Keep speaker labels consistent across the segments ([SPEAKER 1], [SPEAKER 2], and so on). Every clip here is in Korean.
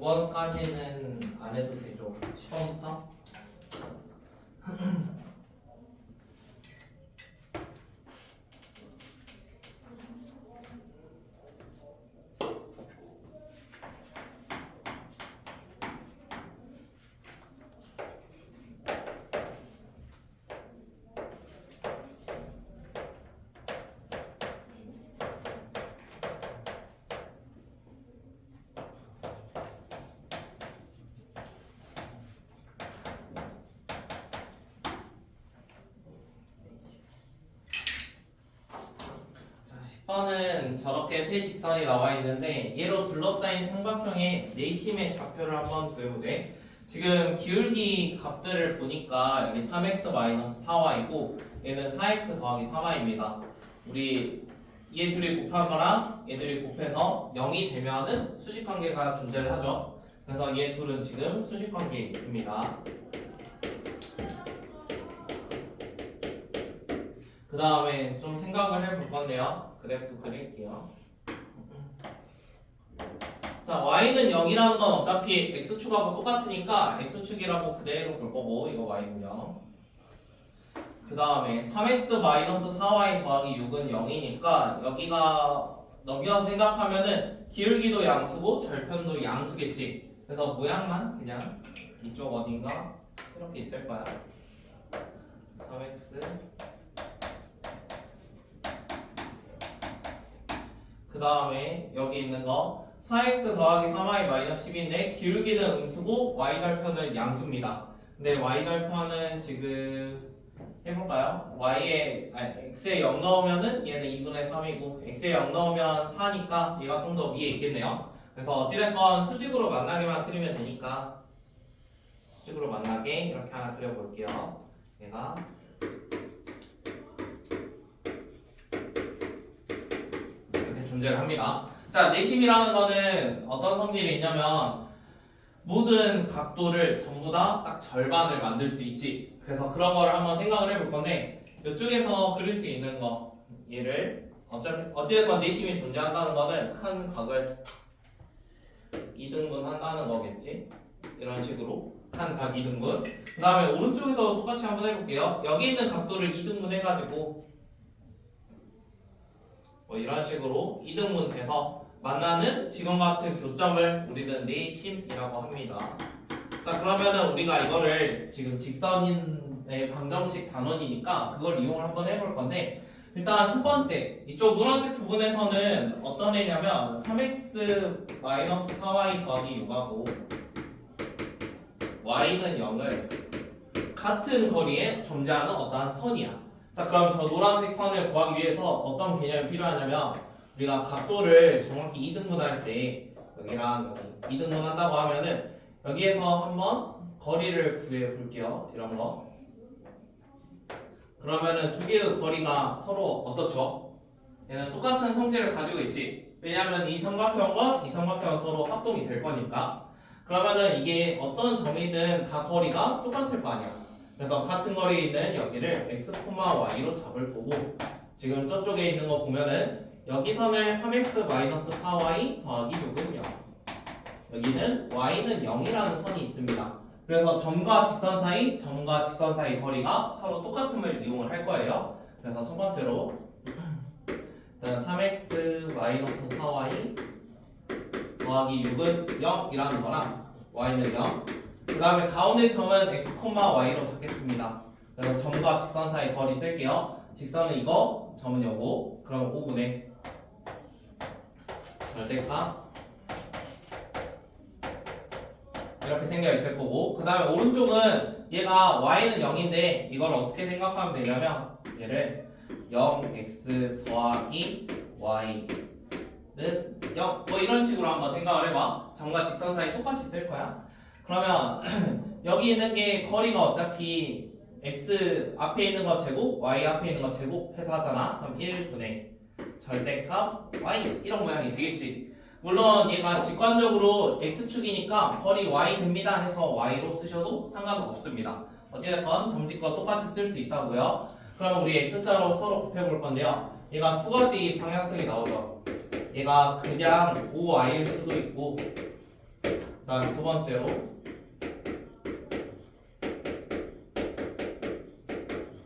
[SPEAKER 1] 9번까지는 안 해도 되죠. 10번부터. 는 저렇게 세 직선이 나와 있는데 얘로 둘러싸인 삼각형의 내심의 좌표를 한번 구해보제. 지금 기울기 값들을 보니까 여기 3x-4y고 얘는 4x 더하기 3y입니다. 우리 얘 둘이 곱한 거랑 얘들이 곱해서 0이 되면은 수직관계가 존재를 하죠. 그래서 얘 둘은 지금 수직관계에 있습니다. 그 다음에 좀 생각을 해볼 건데요. 그래프 그릴게요. 자, y는 0이라는 건 어차피 x축하고 똑같으니까 x축이라고 그대로 볼 거고, 이거 y는 0. 그 다음에 3x-4y 더하기 6은 0이니까 여기가 넘겨서 생각하면은 기울기도 양수고 절편도 양수겠지. 그래서 모양만 그냥 이쪽 어딘가 이렇게 있을 거야. 3x 그 다음에 여기 있는 거 4x 더하기 3y 마이너스 10인데 기울기는 음수고 y절편은 양수입니다. 근데 y절편은 지금 해볼까요? x에 0 넣으면은 얘는 2분의 3이고 x에 0 넣으면 4니까 얘가 좀 더 위에 있겠네요. 그래서 어찌됐건 수직으로 만나게만 그리면 되니까 수직으로 만나게 이렇게 하나 그려볼게요. 얘가 존재를 합니다. 자, 내심이라는 거는 어떤 성질이 있냐면 모든 각도를 전부 다 딱 절반을 만들 수 있지. 그래서 그런 거를 한번 생각을 해볼 건데 이쪽에서 그릴 수 있는 거 얘를 어찌됐건 내심이 존재한다는 거는 한 각을 2등분 한다는 거겠지. 이런 식으로 한 각 2등분. 그 다음에 오른쪽에서 똑같이 한번 해볼게요. 여기 있는 각도를 2등분 해가지고 뭐 이런 식으로 2등분 돼서 만나는 지금 같은 교점을 우리는 내심이라고 합니다. 자, 그러면은 우리가 이거를 지금 직선의 방정식 단원이니까 그걸 이용을 한번 해볼 건데 일단 첫 번째 이쪽 노란색 부분에서는 어떤 애냐면 3x-4y 더하기 6하고 y는 0을 같은 거리에 존재하는 어떠한 선이야. 자, 그럼 저 노란색 선을 구하기 위해서 어떤 개념이 필요하냐면 우리가 각도를 정확히 2등분 할 때 여기랑 여기 2등분 한다고 하면은 여기에서 한번 거리를 구해 볼게요. 이런 거. 그러면은 두 개의 거리가 서로 어떻죠? 얘는 똑같은 성질을 가지고 있지. 왜냐면 이 삼각형과 이 삼각형은 서로 합동이 될 거니까. 그러면은 이게 어떤 점이든 다 거리가 똑같을 거 아니야. 그래서 같은 거리에 있는 여기를 x, y로 잡을 거고 지금 저쪽에 있는 거 보면은 여기 선을 3x-4y 더하기 6은 0 여기는 y는 0이라는 선이 있습니다. 그래서 점과 직선 사이, 점과 직선 사이 거리가 서로 똑같음을 이용을 할 거예요. 그래서 첫 번째로 일단 3x-4y 더하기 6은 0이라는 거랑 y는 0 그 다음에 가운데 점은 x, y로 잡겠습니다. 그래서 점과 직선 사이 거리 쓸게요. 직선은 이거, 점은 요거. 그럼 5분의 절대값 이렇게 생겨 있을 거고 그 다음에 오른쪽은 얘가 y는 0인데 이걸 어떻게 생각하면 되냐면 얘를 0x 더하기 y는 0 뭐 이런 식으로 한번 생각을 해봐. 점과 직선 사이 똑같이 쓸 거야. 그러면 여기 있는 게 거리가 어차피 x 앞에 있는 거 제곱, y 앞에 있는 거 제곱 해서 하잖아. 그럼 1분의 절대값 y 이런 모양이 되겠지. 물론 얘가 직관적으로 x축이니까 거리 y 됩니다 해서 y로 쓰셔도 상관은 없습니다. 어찌됐건 점집과 똑같이 쓸 수 있다고요. 그럼 우리 x자로 서로 곱해볼 건데요. 얘가 두 가지 방향성이 나오죠. 얘가 그냥 5y일 수도 있고 그다음에 두 번째로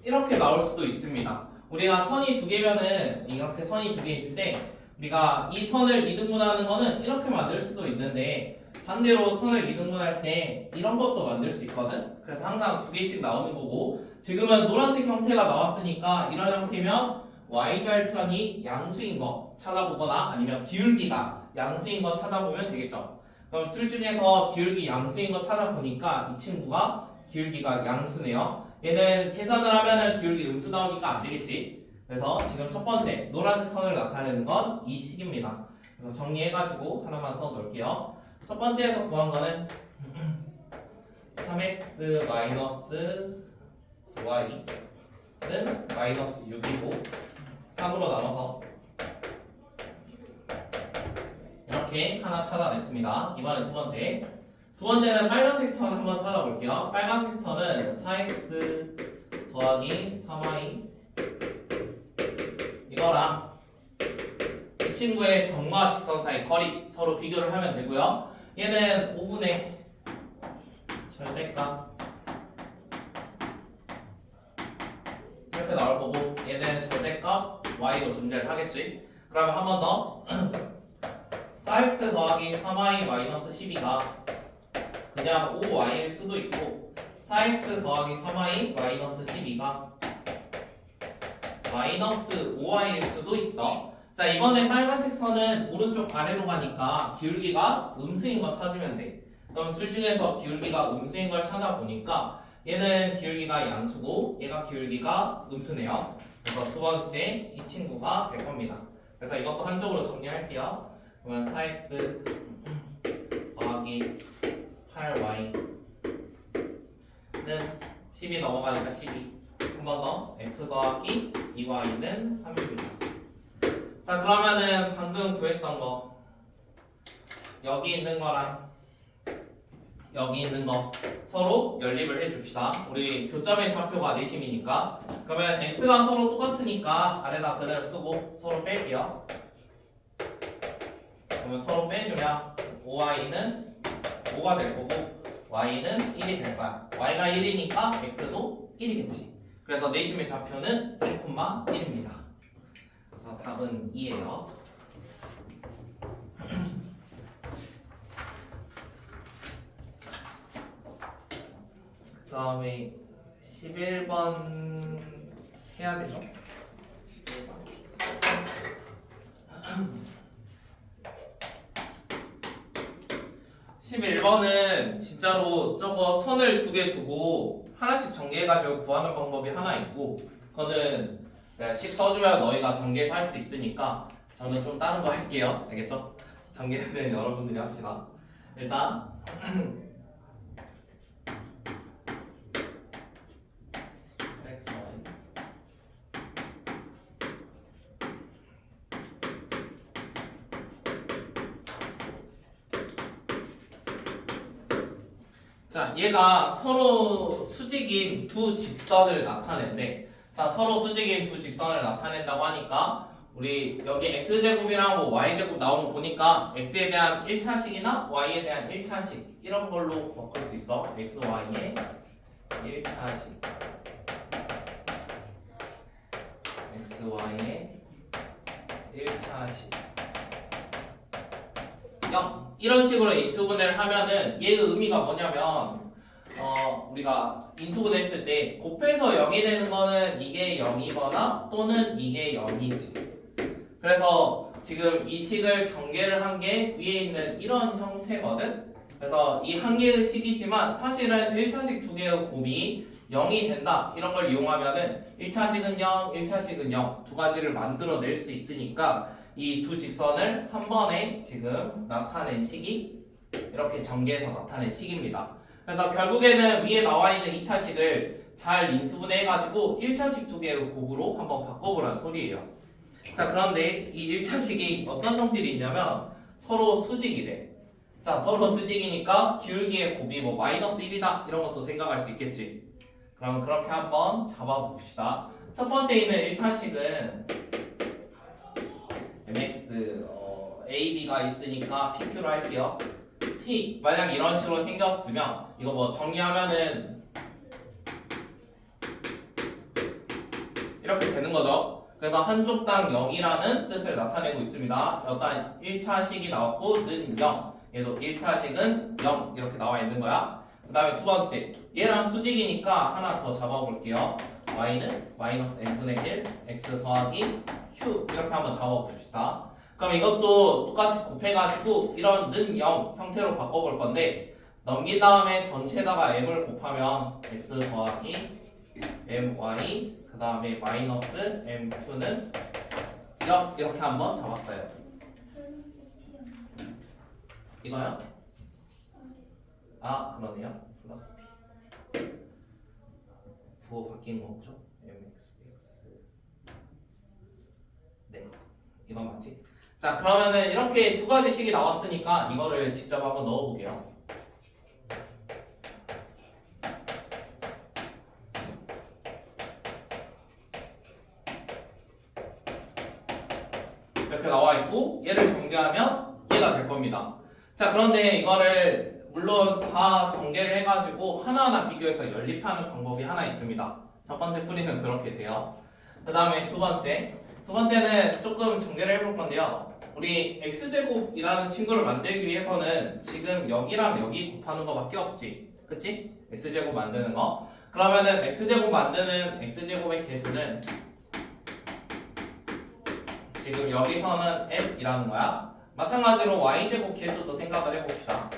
[SPEAKER 1] 이렇게 나올 수도 있습니다. 우리가 선이 두 개면은 이렇게 선이 두 개 있을 때 우리가 이 선을 이등분하는 거는 이렇게 만들 수도 있는데 반대로 선을 이등분할 때 이런 것도 만들 수 있거든. 그래서 항상 두 개씩 나오는 거고 지금은 노란색 형태가 나왔으니까 이런 형태면 y절편이 양수인 거 찾아보거나 아니면 기울기가 양수인 거 찾아보면 되겠죠. 그럼 둘 중에서 기울기 양수인 거 찾아보니까 이 친구가 기울기가 양수네요. 얘는 계산을 하면은 기울기 음수 나오니까 안 되겠지. 그래서 지금 첫 번째 노란색 선을 나타내는 건 이 식입니다. 그래서 정리해가지고 하나만 써 놓을게요. 첫 번째에서 구한 거는 3x 마이너스 9y는 마이너스 6이고 3으로 나눠서 이렇게 하나 찾아냈습니다. 이번엔 두 번째. 두 번째는 빨간색 선 한번 찾아볼게요. 빨간색 선은 4x 더하기 3y 이거랑 이 친구의 점과 직선 사이 거리 서로 비교를 하면 되고요. 얘는 5분의 절대값 이렇게 나올 거고 얘는 절대값 y로 존재를 하겠지. 그러면 한 번 더 4x 더하기 3y 마이너스 12가 그냥 5y일 수도 있고 4x 더하기 3y 마이너스 12가 마이너스 5y일 수도 있어. 자, 이번에 빨간색 선은 오른쪽 아래로 가니까 기울기가 음수인 거 찾으면 돼. 그럼 둘 중에서 기울기가 음수인 걸 찾아보니까 얘는 기울기가 양수고 얘가 기울기가 음수네요. 그래서 두 번째 이 친구가 될 겁니다. 그래서 이것도 한쪽으로 정리할게요. 그러면 4x 더하기 8y는 10이 넘어가니까 12. 한 번 더 x 더하기 2y는 3입니다. 자, 그러면은 방금 구했던 거 여기 있는 거랑 여기 있는 거 서로 연립을 해줍시다. 우리 교점의 좌표가 내심이니까 그러면 x가 서로 똑같으니까 아래다 그대로 쓰고 서로 뺄게요. 그러면 서로 빼주면 5y는 5가 될 거고 y는 1이 될 거야. y가 1이니까 x도 1이겠지. 그래서 내심의 좌표는 1,1입니다. 그래서 답은 2예요. 그 다음에 11번 해야 되죠? 11번은 진짜로 저거 선을 두 개 두고 하나씩 전개해가지고 구하는 방법이 하나 있고 그거는 내가 식 써주면 너희가 전개해서 할 수 있으니까 저는 좀 다른 거 할게요. 알겠죠? 전개는 여러분들이 합시다. 일단 자, 얘가 서로 수직인 두 직선을 나타낸대. 자, 서로 수직인 두 직선을 나타낸다고 하니까 우리 여기 x제곱이랑 뭐 y제곱 나오는 거 보니까 x에 대한 1차식이나 y에 대한 1차식 이런 걸로 바꿀 수 있어. x, y의 1차식 x, y의 1차식 0 이런 식으로 인수분해를 하면은 얘의 의미가 뭐냐면 우리가 인수분해 했을 때 곱해서 0이 되는 거는 이게 0이거나 또는 이게 0이지. 그래서 지금 이 식을 전개를 한 게 위에 있는 이런 형태거든. 그래서 이 한 개의 식이지만 사실은 1차식 두 개의 곱이 0이 된다 이런 걸 이용하면은 1차식은 0, 1차식은 0 두 가지를 만들어낼 수 있으니까 이 두 직선을 한 번에 지금 나타낸 식이 이렇게 전개해서 나타낸 식입니다. 그래서 결국에는 위에 나와 있는 2차식을 잘 인수분해해가지고 1차식 두 개의 곱으로 한번 바꿔보라는 소리예요. 자, 그런데 이 1차식이 어떤 성질이 있냐면 서로 수직이래. 자, 서로 수직이니까 기울기의 곱이 뭐 마이너스 1이다 이런 것도 생각할 수 있겠지. 그럼 그렇게 한번 잡아봅시다. 첫 번째 있는 1차식은 mx, ab가 있으니까 pq로 할게요. P 만약 이런 식으로 생겼으면 이거 뭐 정리하면은 이렇게 되는 거죠. 그래서 한쪽당 0이라는 뜻을 나타내고 있습니다. 일단 1차식이 나왔고 는 0, 얘도 1차식은 0 이렇게 나와 있는 거야. 그 다음에 두 번째, 얘랑 수직이니까 하나 더 잡아볼게요. y는 마이너스 n분의 1 x 더하기 q 이렇게 한번 잡아봅시다. 그럼 이것도 똑같이 곱해가지고 이런 는 0 형태로 바꿔볼 건데, 넘긴 다음에 전체에다가 m을 곱하면 x 더하기 my 그 다음에 마이너스 mq는 이렇게 한번 잡았어요. 이거요? 아 그러네요. 플러스 p 부호 바뀐 거죠? mx 네 이건 맞지? 자 그러면은 이렇게 두 가지 식이 나왔으니까 이거를 직접 한번 넣어볼게요. 이렇게 나와 있고 얘를 전개하면 얘가 될 겁니다. 자 그런데 이거를 물론 다 전개를 해가지고 하나하나 비교해서 연립하는 방법이 하나 있습니다. 첫 번째 풀이는 그렇게 돼요. 그 다음에 두 번째는 조금 전개를 해볼 건데요. 우리 x제곱이라는 친구를 만들기 위해서는 지금 여기랑 여기 곱하는 거밖에 없지, 그치? x제곱 만드는 거. 그러면은 x제곱 만드는 x제곱의 개수는 지금 여기서는 m이라는 거야. 마찬가지로 y제곱 개수도 생각을 해봅시다.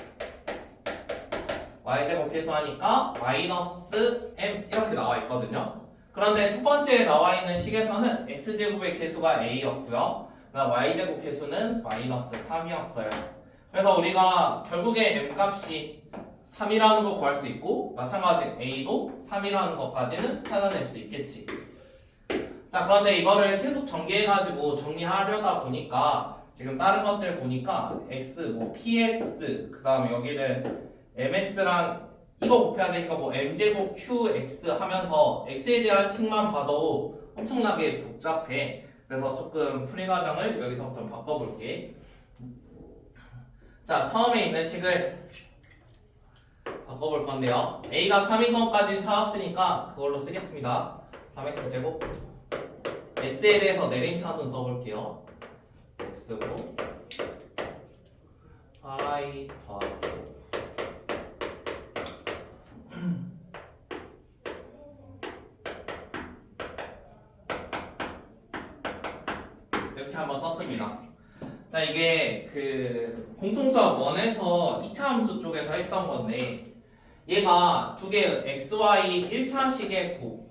[SPEAKER 1] y제곱 개수 하니까 마이너스 m 이렇게 나와 있거든요. 그런데 첫 번째에 나와 있는 식에서는 x제곱의 개수가 a였고요. 그다음 y제곱 개수는 마이너스 3이었어요. 그래서 우리가 결국에 m 값이 3이라는 거 구할 수 있고, 마찬가지 a도 3이라는 것까지는 찾아낼 수 있겠지. 자 그런데 이거를 계속 전개해가지고 정리하려다 보니까 지금 다른 것들 보니까 x, 뭐 px, 그 다음에 여기는 mx랑 이거 곱해야 되니까 뭐 m제곱 qx 하면서 x에 대한 식만 봐도 엄청나게 복잡해. 그래서 조금 풀이 과정을 여기서부터 바꿔볼게. 자 처음에 있는 식을 바꿔볼 건데요. a가 3인 것까지 찾았으니까 그걸로 쓰겠습니다. 3x제곱 x에 대해서 내림차순 써볼게요. x고 ri 더하기 이렇게 한번 썼습니다. 자 이게 그 공통수학 1에서 2차 함수 쪽에서 했던 건데, 얘가 두 개 xy 1차식의 곱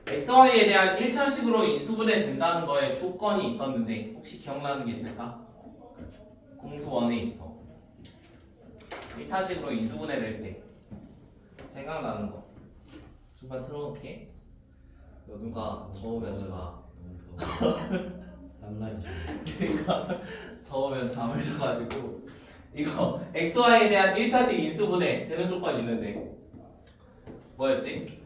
[SPEAKER 1] xy에 대한 1차식으로 인수분해 된다는 거에 조건이 있었는데 혹시 기억나는 게 있을까? 공수 1에 있어. 1차식으로 인수분해 될 때 생각나는 거 잠깐 틀어놓게. 이거 누가 더우면 제가
[SPEAKER 2] 땀나죠.
[SPEAKER 1] 그러니까 더우면 잠을 자가지고 이거 xy에 대한 1차식 인수분해 되는 조건이 있는데 뭐였지?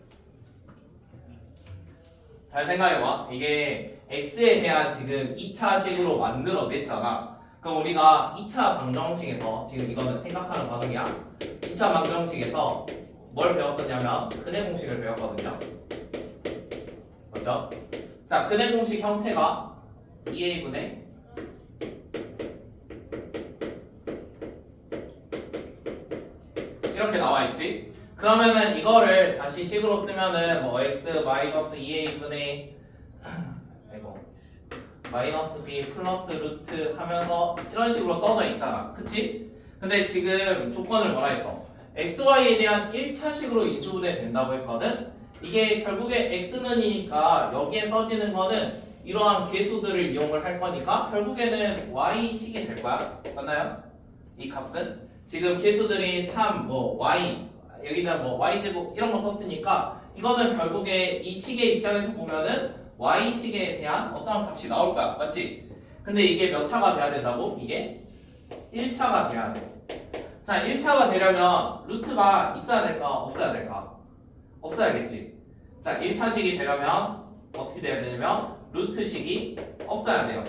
[SPEAKER 1] 잘 생각해봐. 이게 x에 대한 지금 2차식으로 만들어냈잖아. 그럼 우리가 2차 방정식에서 지금 이거는 생각하는 과정이야. 2차 방정식에서 뭘 배웠었냐면 근해 공식을 배웠거든요. 맞죠? 자, 근해 공식 형태가 2a분의 이렇게 나와 있지. 그러면은 이거를 다시 식으로 쓰면은 뭐 x 마이너스 2a분의 이거 마이너스 b 플러스 루트 하면서 이런 식으로 써져 있잖아, 그치? 근데 지금 조건을 뭐라 했어? xy에 대한 1차식으로 인수분해 된다고 했거든? 이게 결국에 x는이니까 여기에 써지는 거는 이러한 계수들을 이용을 할 거니까 결국에는 y식이 될 거야. 맞나요? 이 값은? 지금 계수들이 3, 뭐 y 여기다 뭐 y제곱 이런 거 썼으니까 이거는 결국에 이 식의 입장에서 보면은 y식에 대한 어떠한 값이 나올 거야. 맞지? 근데 이게 몇 차가 돼야 된다고? 이게 1차가 돼야 돼. 자, 1차가 되려면 루트가 있어야 될까? 없어야 될까? 없어야겠지. 자, 1차식이 되려면 어떻게 돼야 되냐면 루트식이 없어야 돼요.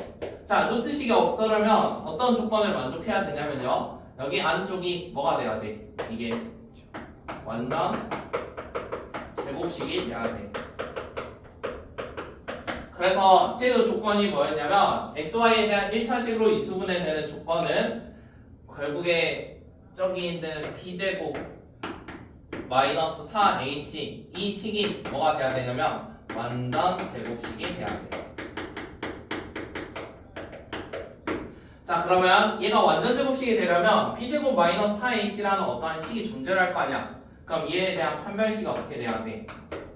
[SPEAKER 1] 자, 루트식이 없으려면 어떤 조건을 만족해야 되냐면요. 여기 안쪽이 뭐가 돼야 돼? 이게 완전 제곱식이 돼야 돼. 그래서 제 조건이 뭐였냐면 xy에 대한 1차식으로 인수분해되는 조건은 결국에 저기 있는 b제곱 마이너스 4ac 이 식이 뭐가 돼야 되냐면 완전 제곱식이 돼야 돼요. 자, 그러면 얘가 완전 제곱식이 되려면 b제곱 마이너스 4ac라는 어떠한 식이 존재를 할 거 아니야. 그럼 얘에 대한 판별식이 어떻게 돼야 돼?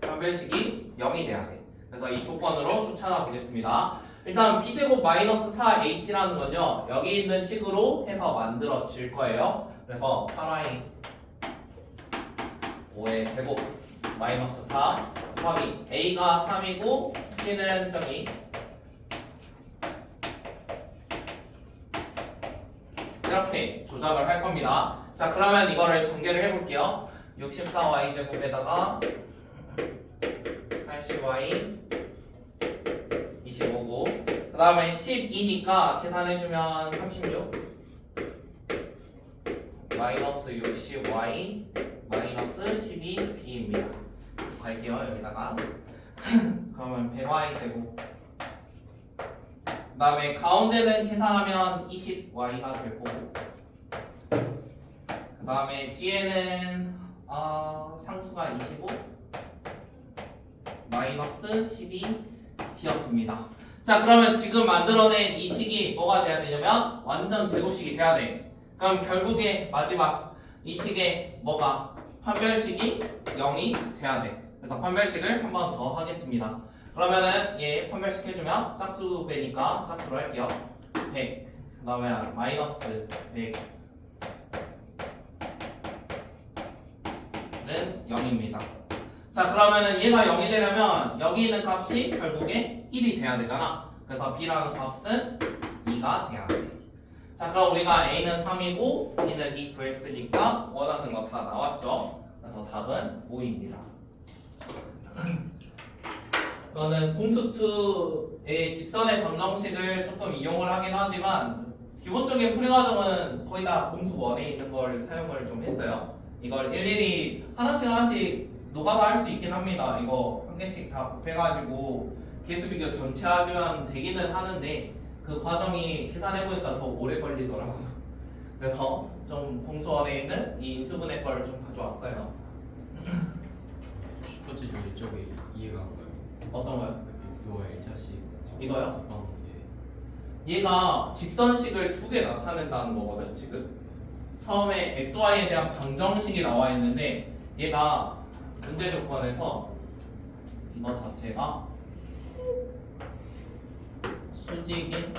[SPEAKER 1] 판별식이 0이 돼야 돼. 그래서 이 조건으로 쭉 찾아보겠습니다. 일단 b제곱 마이너스 4ac라는 건요, 여기 있는 식으로 해서 만들어질 거예요. 그래서 8y 5의 제곱 마이너스 4 곱하기 a가 3이고 c는 저기 이렇게 조작을 할 겁니다. 자, 그러면 이거를 전개를 해볼게요. 64y 제곱에다가 80y 25고 그 다음에 12니까 계산해주면 36 마이너스 60y 마이너스 12b입니다. 계속 갈게요. 여기다가 그러면 100y 제곱 그 다음에 가운데는 계산하면 20y가 될 거고 그 다음에 뒤에는 상수가 25 마이너스 12b였습니다. 자, 그러면 지금 만들어낸 이 식이 뭐가 돼야 되냐면 완전 제곱식이 돼야 돼. 그럼 결국에 마지막 이 식의 뭐가 판별식이 0이 돼야 돼. 그래서 판별식을 한 번 더 하겠습니다. 그러면은 얘 판별식 해주면 짝수 배니까 짝수로 할게요. 100 그 다음에 마이너스 100는 0입니다. 자, 그러면은 얘가 0이 되려면 여기 있는 값이 결국에 1이 돼야 되잖아. 그래서 b라는 값은 2가 돼야 돼. 자, 그럼 우리가 a는 3이고 b는 2 구했으니까 원하는 거 다 나왔죠. 그래서 답은 5입니다. 이거는 공수2의 직선의 방정식을 조금 이용을 하긴 하지만 기본적인 풀이 과정은 거의 다 공수1에 있는 걸 사용을 좀 했어요. 이걸 일일이 하나씩 노가다 할 수 있긴 합니다. 이거 한 개씩 다 곱해가지고 개수 비교 전체 하면 되기는 하는데 그 과정이 계산해보니까 더 오래 걸리더라고요. 그래서 좀 공수1에 있는 이 인수분해 거를 좀 가져왔어요.
[SPEAKER 2] 첫 번째 질문 쪽에 이해가 안 가요.
[SPEAKER 1] 어떤 거요?
[SPEAKER 2] 그 x와 1차식
[SPEAKER 1] 이거요?
[SPEAKER 2] 예.
[SPEAKER 1] 얘가 직선식을 두 개 나타낸다는 거거든. 지금 처음에 xy에 대한 방정식이 나와 있는데 얘가 문제 조건에서 이거 자체가 수직인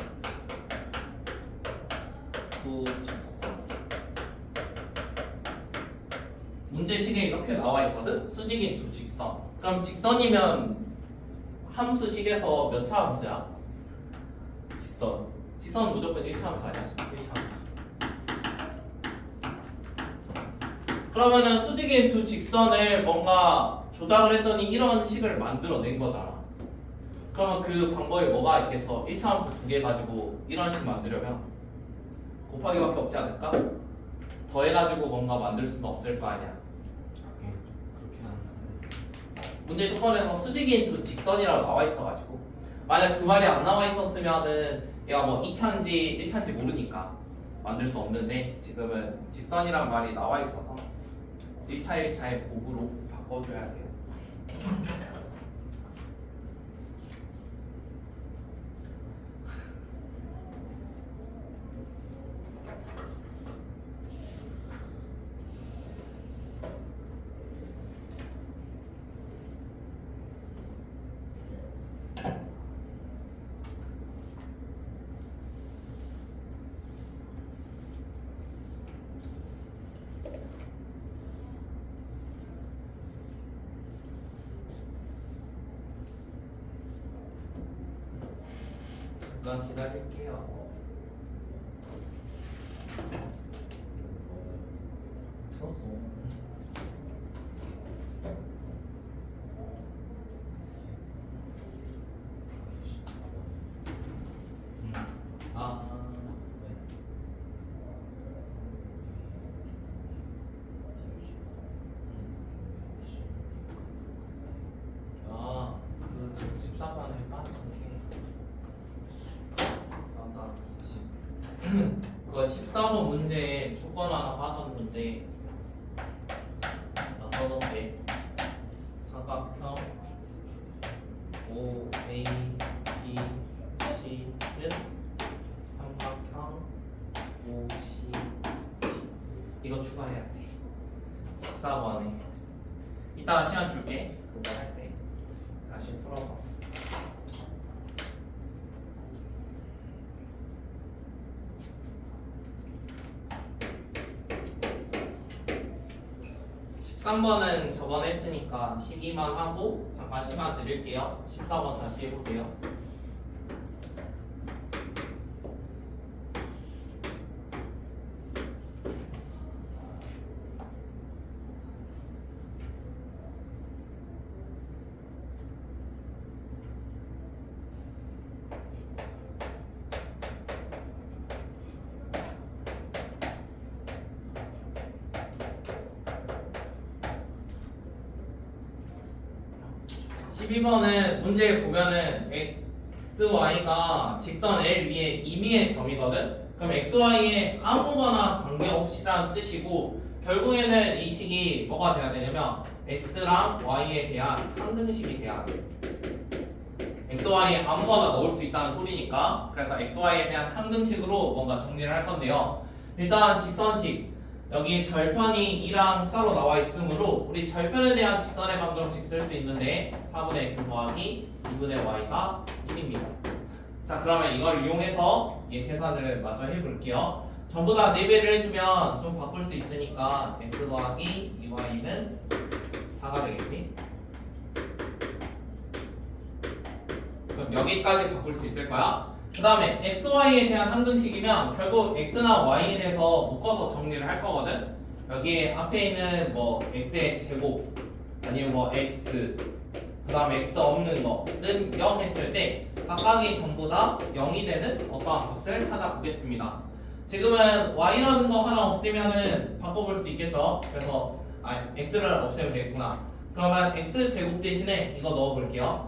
[SPEAKER 1] 두 직선 문제식에 이렇게 나와 있거든. 수직인 두 직선. 그럼 직선이면 함수식에서 몇 차 함수야? 직선은 무조건 1차 함수 아니야? 1차 함수. 그러면은 수직인 두 직선을 뭔가 조작을 했더니 이런 식을 만들어낸 거잖아. 그러면 그 방법이 뭐가 있겠어? 1차 함수 두 개 가지고 이런 식 만들려면 곱하기밖에 없지 않을까? 더해가지고 뭔가 만들 수는 없을 거 아니야.
[SPEAKER 2] 그렇게 하는.
[SPEAKER 1] 문제 조건에서 수직인 두 직선이라고 나와 있어가지고 만약 그 말이 안 나와 있었으면은 얘가 뭐 2차인지 1차인지 모르니까 만들 수 없는데 지금은 직선이란 말이 나와 있어서 1차 1차의 곱으로 바꿔줘야 돼요. 잠깐 기다릴게요. 틀었어. 그 14번 문제에 조건 하나 빠졌는데 나 써놓을게. 사각형 OA, B, C는 삼각형 OC, D. 이거 추가해야 돼. 14번에 이따가 시간 줄게. 그거 할 때 다시 풀어봐. 13번은 저번에 했으니까 시기만 하고 잠깐 시간 드릴게요. 14번 다시 해보세요. 십이 번은 문제 보면은 x, y가 직선 L 위에 임의의 점이거든. 그럼 x, y에 아무거나 관계없이라는 뜻이고 결국에는 이 식이 뭐가 돼야 되냐면 x랑 y에 대한 항등식이 돼야 돼. x, y에 아무거나 넣을 수 있다는 소리니까. 그래서 x, y에 대한 항등식으로 뭔가 정리를 할 건데요. 일단 직선식 여기 절편이 2랑 4로 나와 있으므로 우리 절편에 대한 직선의 방정식 쓸 수 있는데 4분의 x 더하기 2분의 y가 1입니다. 자, 그러면 이걸 이용해서 계산을 마저 해볼게요. 전부 다 4배를 해주면 좀 바꿀 수 있으니까 x 더하기 2y는 4가 되겠지. 그럼 여기까지 바꿀 수 있을 거야. 그 다음에 x, y에 대한 항등식이면 결국 x나 y에 대해서 묶어서 정리를 할 거거든. 여기 앞에 있는 뭐 x의 제곱 아니면 뭐 x 그 다음에 x 없는 거는 0 했을 때 각각이 전부 다 0이 되는 어떠한 값을 찾아보겠습니다. 지금은 y라는 거 하나 없으면은 바꿔볼 수 있겠죠. 그래서 x를 없애면 되겠구나. 그러면 x 제곱 대신에 이거 넣어볼게요.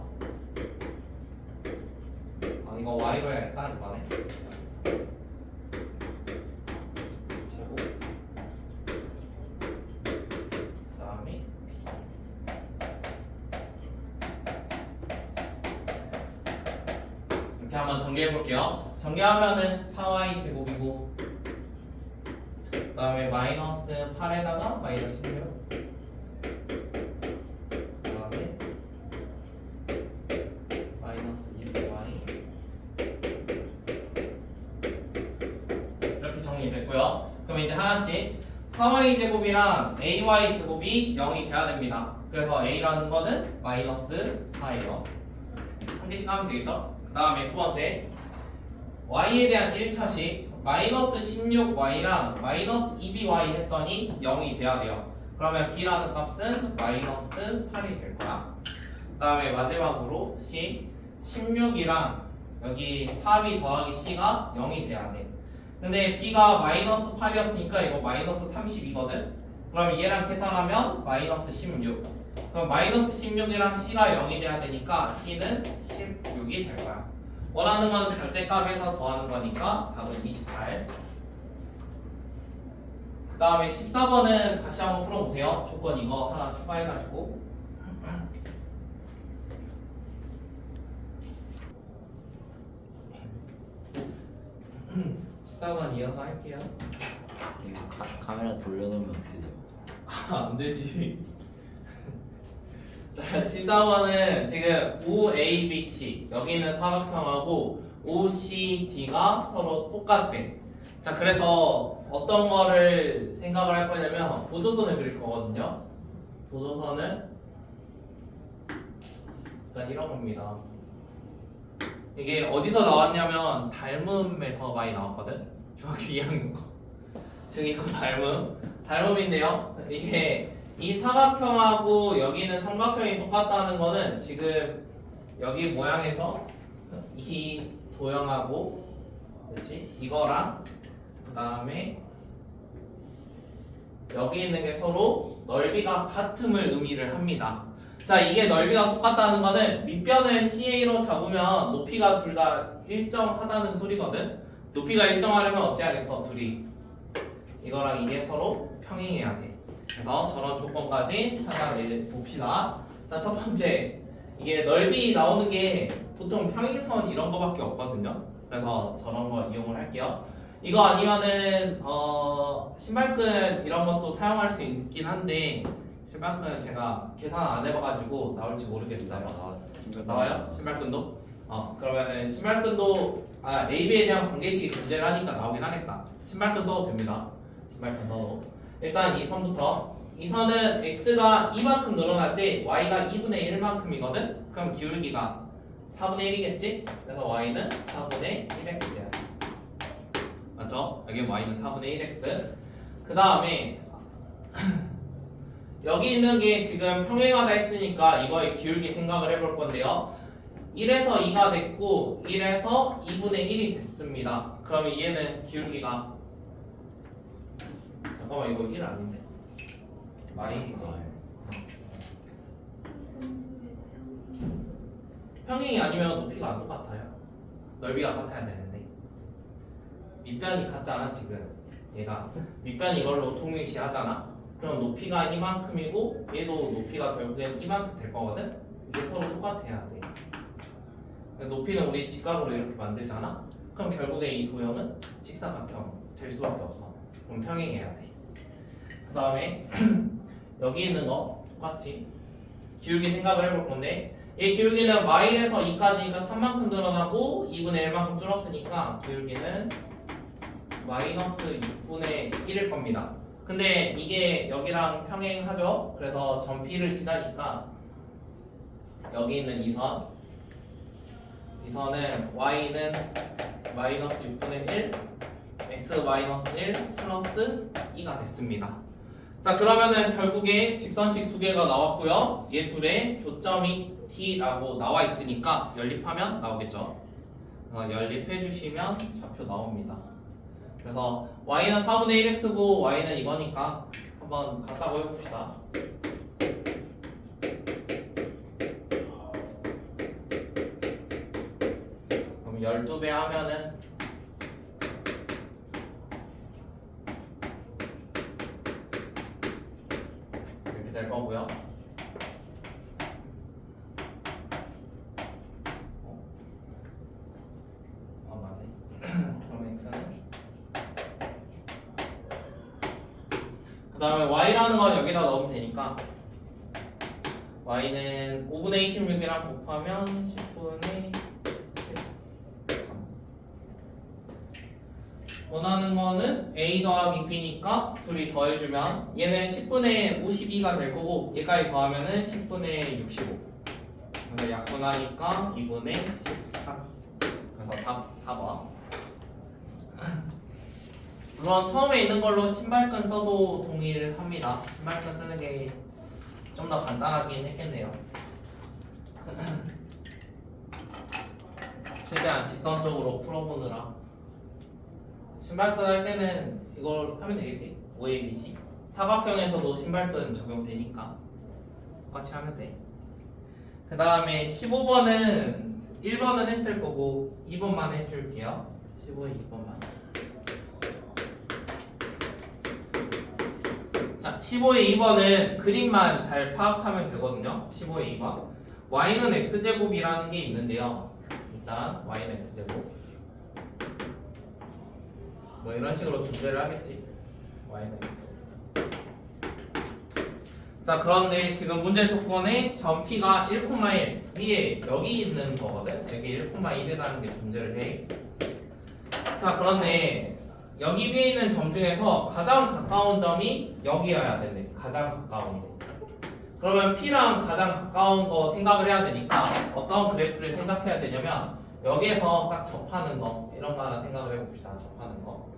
[SPEAKER 1] 이거 y로 해야겠다 이번에. 제곱 그 다음에 이렇게 한번 정리해 볼게요. 정리하면은 4y 제곱이고 그 다음에 마이너스 8에다가 마이너스 16 그 다음에 마이너스 2y 이렇게 정리됐고요. 그럼 이제 하나씩 4y 제곱이랑 ay 제곱이 0이 돼야 됩니다. 그래서 a라는 거는 마이너스 4예요. 한 개씩 하면 되겠죠? 그 다음에 두 번째 y에 대한 1차식 마이너스 16y랑 마이너스 2by 했더니 0이 돼야 돼요. 그러면 b라는 값은 마이너스 8이 될 거야. 그 다음에 마지막으로 c 16이랑 여기 4b 더하기 c가 0이 돼야 돼. 근데 b가 마이너스 8이었으니까 이거 마이너스 32거든. 그럼 얘랑 계산하면 마이너스 16. 그럼 마이너스 16이랑 c가 0이 돼야 되니까 c는 16이 될 거야. 원하는 건 절대값에서 더하는 거니까 답은 28. 그 다음에 14번은 다시 한번 풀어보세요. 조건 이거 하나 추가해가지고. 14번 이어서 할게요.
[SPEAKER 3] 이거 카메라 돌려놓으면 어떻게 돼요?
[SPEAKER 1] 안 되지. 자, 14번은 지금 OABC 여기는 사각형하고 OCD가 서로 똑같대. 자, 그래서 어떤 거를 생각을 할 거냐면 보조선을 그릴 거거든요. 보조선을 일단 이런 겁니다. 이게 어디서 나왔냐면 닮음에서 많이 나왔거든. 중학교 2학년 거. 중2 거 닮음인데요. 이게 이 사각형하고 여기는 삼각형이 똑같다는 거는 지금 여기 모양에서 이 도형하고 그렇지? 이거랑 그 다음에 여기 있는 게 서로 넓이가 같음을 의미를 합니다. 자, 이게 넓이가 똑같다는 거는 밑변을 CA로 잡으면 높이가 둘 다 일정하다는 소리거든. 높이가 일정하려면 어찌하겠어? 둘이 이거랑 이게 서로 평행해야 돼. 그래서 저런 조건까지 찾아내 봅시다. 자, 첫 번째, 이게 넓이 나오는 게 보통 평행선 이런 거밖에 없거든요. 그래서 저런 거 이용을 할게요. 이거 아니면은 신발끈 이런 것도 사용할 수 있긴 한데 신발끈은 제가 계산 안 해봐가지고 나올지 모르겠어요. 나와요? 신발끈도? 그러면은 신발끈도 AB에 대한 관계식이 존재를 하니까 나오긴 하겠다. 신발끈 써도 됩니다. 신발끈 써도. 일단 이 선부터. 이 선은 x가 2만큼 늘어날 때 y가 2분의 1만큼이거든? 그럼 기울기가 4분의 1이겠지? 그래서 y는 4분의 1x야. 맞죠? 여기 y는 4분의 1x. 그 다음에 여기 있는 게 지금 평행하다 했으니까 이거의 기울기 생각을 해볼 건데요. 1에서 2가 됐고 1에서 2분의 1이 됐습니다. 그러면 얘는 기울기가 잠깐만 이거 1 아닌데? 마이너스 평행이 아니면 높이가 안 똑같아요. 넓이가 같아야 되는데 밑변이 같잖아 지금. 얘가 밑변 이걸로 동일시하잖아. 그럼 높이가 이만큼이고 얘도 높이가 결국엔 이만큼 될 거거든? 이게 서로 똑같아야 돼. 높이는 우리 직각으로 이렇게 만들잖아? 그럼 결국에 이 도형은 직사각형 될 수밖에 없어. 그럼 평행해야 돼. 그 다음에 여기 있는 거 똑같이 기울기 생각을 해볼 건데 이 기울기는 마일에서 2까지니까 3만큼 늘어나고 2분의 1만큼 줄었으니까 기울기는 마이너스 6분의 1일 겁니다. 근데 이게 여기랑 평행하죠? 그래서 점 P를 지나니까 여기 있는 이 선은 y는 마이너스 6분의 1 x 마이너스 1 플러스 2가 됐습니다. 자, 그러면은 결국에 직선식 두 개가 나왔고요. 얘 둘의 교점이 t라고 나와 있으니까 연립하면 나오겠죠. 그래서 연립해 주시면 좌표 나옵니다. 그래서 y는 4분의 1x고 y는 이거니까 한번 갖다고 해봅시다. 그럼 12배 하면은 이렇게 될 거고요. 맞네. 그럼 x는 그 다음에 y라는 건 여기다 넣으면 되니까 y는 5분의 26이랑 곱하면 10분의 13. 원하는 거는 a 더하기 b니까 둘이 더해주면 얘는 10분의 52가 될 거고 얘까지 더하면은 10분의 65. 그래서 약분하니까 2분의 14. 그래서 답 4번. 물론 처음에 있는 걸로 신발끈 써도 동일합니다. 신발끈 쓰는 게 좀 더 간단하긴 했겠네요. 최대한 직선적으로 풀어보느라 신발끈 할 때는 이걸 하면 되겠지? OABC 사각형에서도 신발끈 적용되니까 똑같이 하면 돼. 그 다음에 15번은 1번은 했을 거고 2번만 해줄게요. 15에 2번만. 자, 15의 2번은 그림만 잘 파악하면 되거든요. 15의 2번. y는 x제곱이라는 게 있는데요. 일단 y는 x제곱. 뭐 이런 식으로 존재를 하겠지. y는 x제곱. 자, 그런데 지금 문제 조건에 점 P가 1,1 위에 여기 있는 거거든. 여기 1,1이라는 게 존재를 해. 자, 그런데 여기 위에 있는 점 중에서 가장 가까운 점이 여기여야 되네. 가장 가까운 거. 그러면 P랑 가장 가까운 거 생각을 해야 되니까 어떤 그래프를 생각해야 되냐면 여기에서 딱 접하는 거 이런 거 하나 생각을 해봅시다. 접하는 거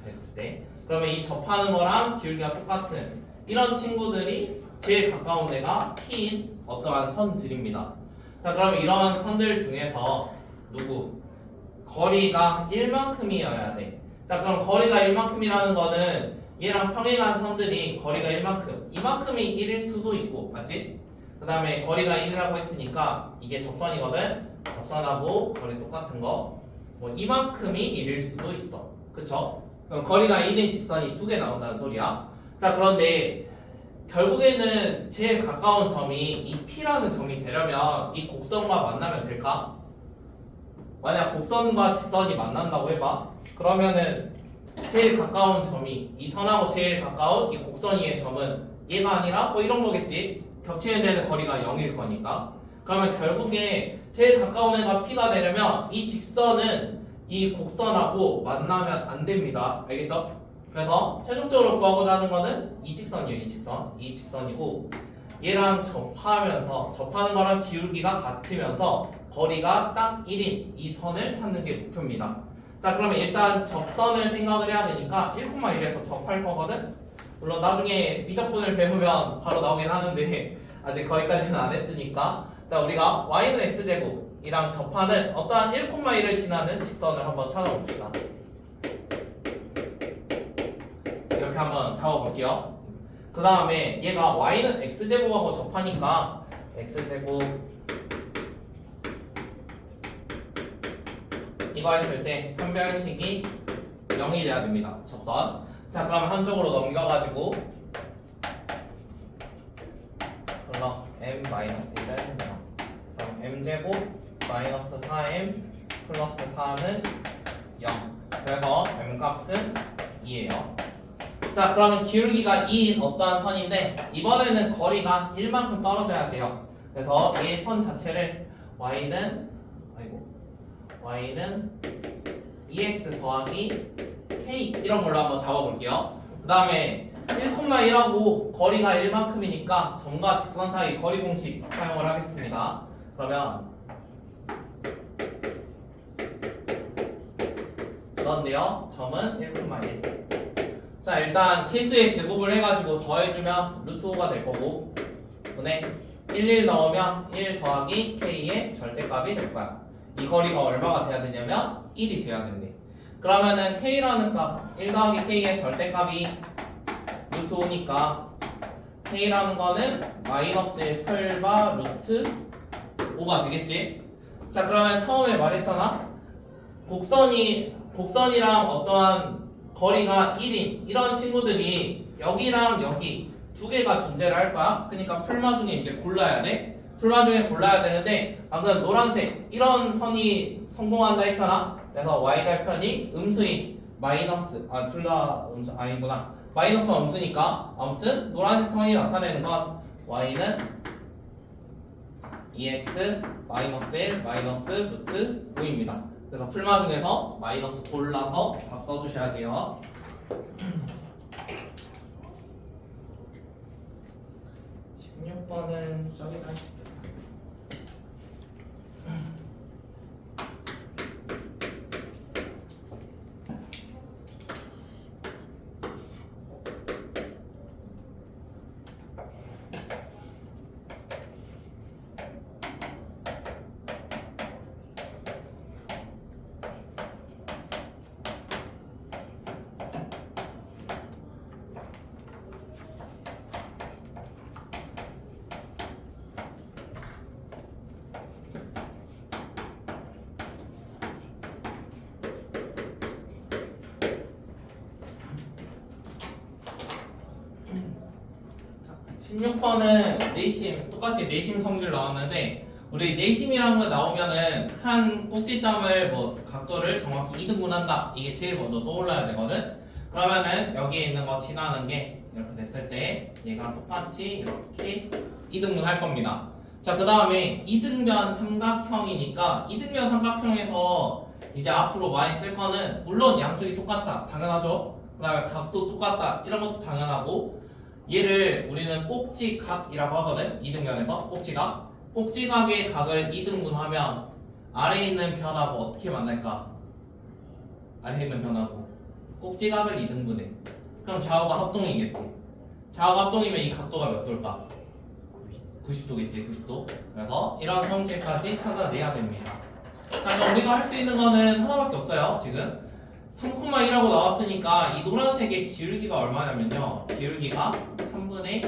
[SPEAKER 1] 됐을 때 그러면 이 접하는 거랑 기울기가 똑같은 이런 친구들이 제일 가까운 애가 P인 어떠한 선들입니다. 자, 그러면 이런 선들 중에서 누구? 거리가 1만큼이어야 돼. 자, 그럼 거리가 1만큼이라는 거는 얘랑 평행한 선들이 거리가 1만큼 이만큼이 1일 수도 있고 맞지? 그 다음에 거리가 1이라고 했으니까 이게 접선이거든? 접선하고 거리 똑같은 거 뭐 이만큼이 1일 수도 있어. 그쵸? 그럼 거리가 1인 직선이 2개 나온다는 소리야. 자, 그런데 결국에는 제일 가까운 점이 이 P라는 점이 되려면 이 곡선과 만나면 될까? 만약 곡선과 직선이 만난다고 해봐. 그러면은 제일 가까운 점이 이 선하고 제일 가까운 이 곡선 위의 점은 얘가 아니라 뭐 이런 거겠지. 겹치는 데는 거리가 0일 거니까. 그러면 결국에 제일 가까운 애가 P가 되려면 이 직선은 이 곡선하고 만나면 안 됩니다. 알겠죠? 그래서 최종적으로 구하고자 하는 거는 이 직선이에요. 이 직선이고 얘랑 접하는 거랑 기울기가 같으면서 거리가 딱 1인 이 선을 찾는 게 목표입니다. 자, 그러면 일단 접선을 생각을 해야 되니까 1,1에서 접할 거거든? 물론 나중에 미적분을 배우면 바로 나오긴 하는데 아직 거기까지는 안 했으니까 자, 우리가 y는 x제곱이랑 접하는 어떠한 1,1을 지나는 직선을 한번 찾아봅시다. 이렇게 한번 잡아볼게요. 그 다음에 얘가 y는 x제곱하고 접하니까 x제곱 이거 했을 때 편별식이 0이 돼야 됩니다. 접선. 자, 그럼 한쪽으로 넘겨가지고 플러스 m-1을 해요. 그럼 m제곱 마이너스 4m 플러스 4는 0. 그래서 m값은 2예요. 자, 그러면 기울기가 2인 어떠한 선인데 이번에는 거리가 1만큼 떨어져야 돼요. 그래서 이 선 자체를 y는 2x 더하기 k 이런 걸로 한번 잡아볼게요. 그 다음에 1,1하고 거리가 1만큼이니까 점과 직선 사이 거리 공식 사용을 하겠습니다. 그러면 그런데요, 점은 1,1. 자, 일단 케이수의 제곱을 해가지고 더해주면 루트 5가 될 거고 분의 11 넣으면 1 더하기 k의 절대값이 될 거야. 이 거리가 얼마가 돼야 되냐면 1이 돼야 된대. 그러면은 k라는 값 1 더하기 k의 절대값이 루트 5니까 k라는 거는 마이너스 1 풀바 루트 5가 되겠지. 자, 그러면 처음에 말했잖아, 곡선이랑 어떠한 거리가 1인 이런 친구들이 여기랑 여기 두 개가 존재를 할 거야. 그러니까 풀마 중에 이제 골라야 돼. 풀마 중에 골라야 되는데 방금 노란색 이런 선이 성공한다 했잖아. 그래서 y절편이 음수인 마이너스 둘 다 음수 아니구나. 마이너스와 음수니까 아무튼 노란색 선이 나타내는 건 y는 2x 마이너스 1 마이너스 루트 5입니다. 그래서 풀마 중에서 마이너스 골라서 답 써주셔야 돼요. 16번은 저기다 할게요. 자, 16번은 내심 똑같이 내심 성질 나왔는데 우리 내심이라는 거 나오면은 한 꼭지점을 뭐 각도를 정확히 2등분한다 이게 제일 먼저 떠올라야 되거든. 그러면은 여기에 있는 거 지나는 게 이렇게 됐을 때 얘가 똑같이 이렇게 2등분 할 겁니다. 자, 그 다음에 2등변 삼각형이니까 2등변 삼각형에서 이제 앞으로 많이 쓸 거는 물론 양쪽이 똑같다 당연하죠. 그 다음에 각도 똑같다 이런 것도 당연하고 얘를 우리는 꼭지각이라고 하거든. 2등변에서 꼭지각의 각을 2등분하면 아래에 있는 변하고 어떻게 만날까? 아래에 있는 변하고 꼭지각을 2등분해. 그럼 좌우가 합동이겠지. 좌우가 합동이면 이 각도가 몇 도일까? 90도겠지. 90도. 그래서 이런 성질까지 찾아내야 됩니다. 자, 그럼 우리가 할 수 있는 거는 하나밖에 없어요. 지금 3,1하고 나왔으니까 이 노란색의 기울기가 얼마냐면요, 기울기가 3분의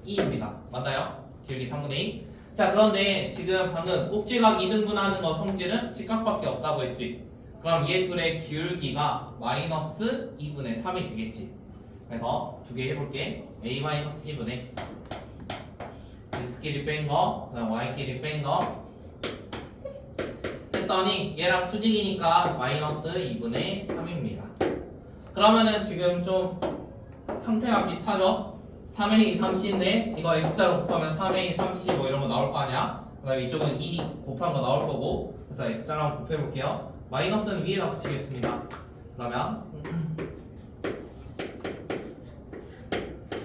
[SPEAKER 1] 2입니다. 맞나요? 기울기 3분의 2. 자, 그런데 지금 방금 꼭지각 2등분하는 거 성질은 직각밖에 없다고 했지. 그럼 얘 둘의 기울기가 마이너스 2분의 3이 되겠지. 그래서 두 개 해볼게. a 마이너스 10분의 x끼리 뺀 거, 그 다음 y끼리 뺀 거 했더니 얘랑 수직이니까 마이너스 2분의 3입니다. 그러면은 지금 좀 형태가 비슷하죠? 3a 3c인데 이거 x자로 곱하면 3a 3c 뭐 이런 거 나올 거 아니야? 그 다음에 이쪽은 2 곱한 거 나올 거고, 그래서 x자로 한번 곱해볼게요. 마이너스는 위에다 붙이겠습니다. 그러면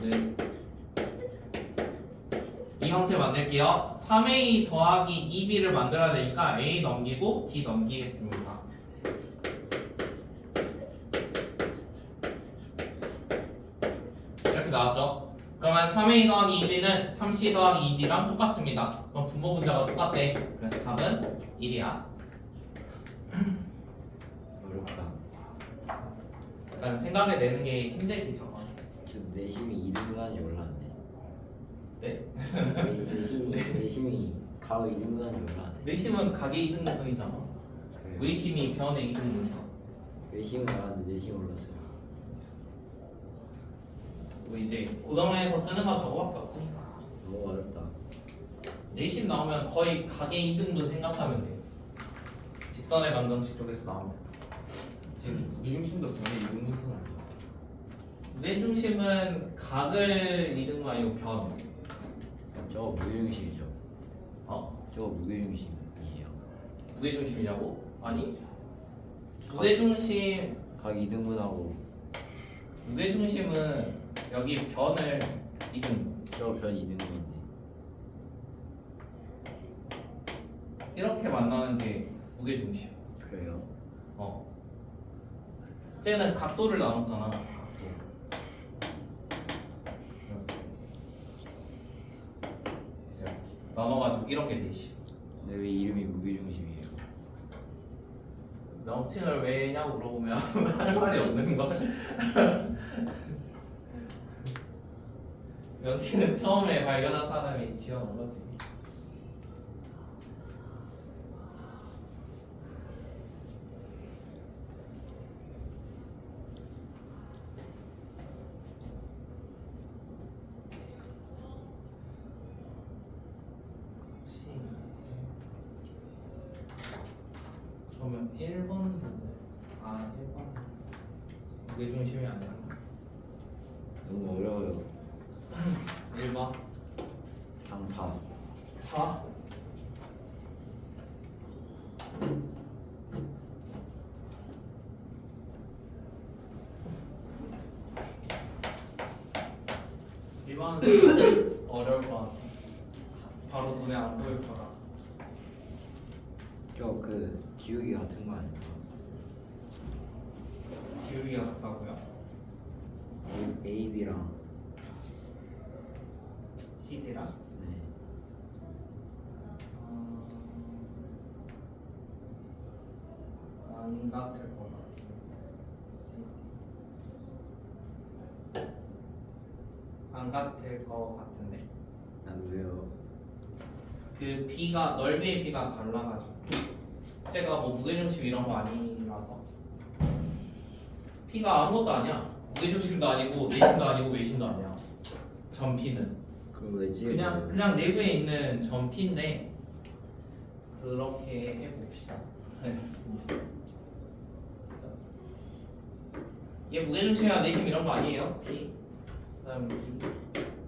[SPEAKER 1] 네. 이 형태 만들게요. 3a 더하기 2b를 만들어야 되니까 a 넘기고 d 넘기겠습니다. 이렇게 나왔죠? 그러면 3a 더하기 2b는 3c 더하기 2d랑 똑같습니다. 그럼 분모 분자가 똑같대. 그래서 답은 1이야.
[SPEAKER 3] 어렵다.
[SPEAKER 1] 약간 생각해내는 게 힘들지 저거.
[SPEAKER 3] 저 내심이 2등분하지 몰랐네.
[SPEAKER 1] 네?
[SPEAKER 3] 내심이 가로 2등분하지 몰랐네.
[SPEAKER 1] 내심은 가계 2등분선이잖아.
[SPEAKER 3] 그래요.
[SPEAKER 1] 외심이 변의 2등분선.
[SPEAKER 3] 내심은 알았는데 내심 몰랐어요.
[SPEAKER 1] 뭐 이제 고등학교에서 쓰는 건 저거밖에 없으니까.
[SPEAKER 3] 너무 어렵다.
[SPEAKER 1] 내심 나오면 거의 가계 2등분 생각하면 돼. 직선의 방정식 쪽에서 나오면.
[SPEAKER 2] 지금 무중심도 변의 이등분선 아니에요?
[SPEAKER 1] 무게중심은 각을 2등분 아니고 변.
[SPEAKER 3] 저거 무게중심이죠.
[SPEAKER 1] 어?
[SPEAKER 3] 저거 무게중심이에요.
[SPEAKER 1] 무게중심이냐고? 아니. 무게중심
[SPEAKER 3] 각 2등분하고
[SPEAKER 1] 무게중심은 여기 변을 2등분.
[SPEAKER 3] 저거 변 2등분인데.
[SPEAKER 1] 이렇게 만나는 게 무게중심.
[SPEAKER 3] 그래요?
[SPEAKER 1] 어. 쟤는 각도를 나눴잖아. 각도. 이렇게 나눠가지고 이런 게 되시.
[SPEAKER 3] 근데 왜 이름이 무게중심이에요?
[SPEAKER 1] 명칭을 왜냐고 물어보면 할 말이 없는 걸. 명칭은 처음에 발견한 사람이 지어놓은 거지. 그러면 1번 아 1번 무게중심이 아니라
[SPEAKER 3] 너무 어려워요.
[SPEAKER 1] 1번
[SPEAKER 3] 그냥 다.
[SPEAKER 1] 파? 일반은 어려울 것 같아. 바로 눈에 안 보일 거라.
[SPEAKER 3] 저 그 기울기 같은 거 아닐까?
[SPEAKER 1] 기울기가 같다고요?
[SPEAKER 3] A, B랑
[SPEAKER 1] CD랑?
[SPEAKER 3] 네.
[SPEAKER 1] 안 같을 것 같아. CD. 안 같을 것 같은데.
[SPEAKER 3] 난 왜요?
[SPEAKER 1] 그 B가 넓이의 B가 달라가지고 제가 뭐 무게중심 이런 거 아니라서 B가 아무것도 아니야. 무게중심도 아니고 내심도 아니고 외심도 아니야. 전 B는
[SPEAKER 3] 그럼 왜지?
[SPEAKER 1] 그냥 내부에 있는 전 P인데 그렇게 해봅시다. 진짜. 얘 무게중심이나 내심 이런 거 아니에요? B 그다음 B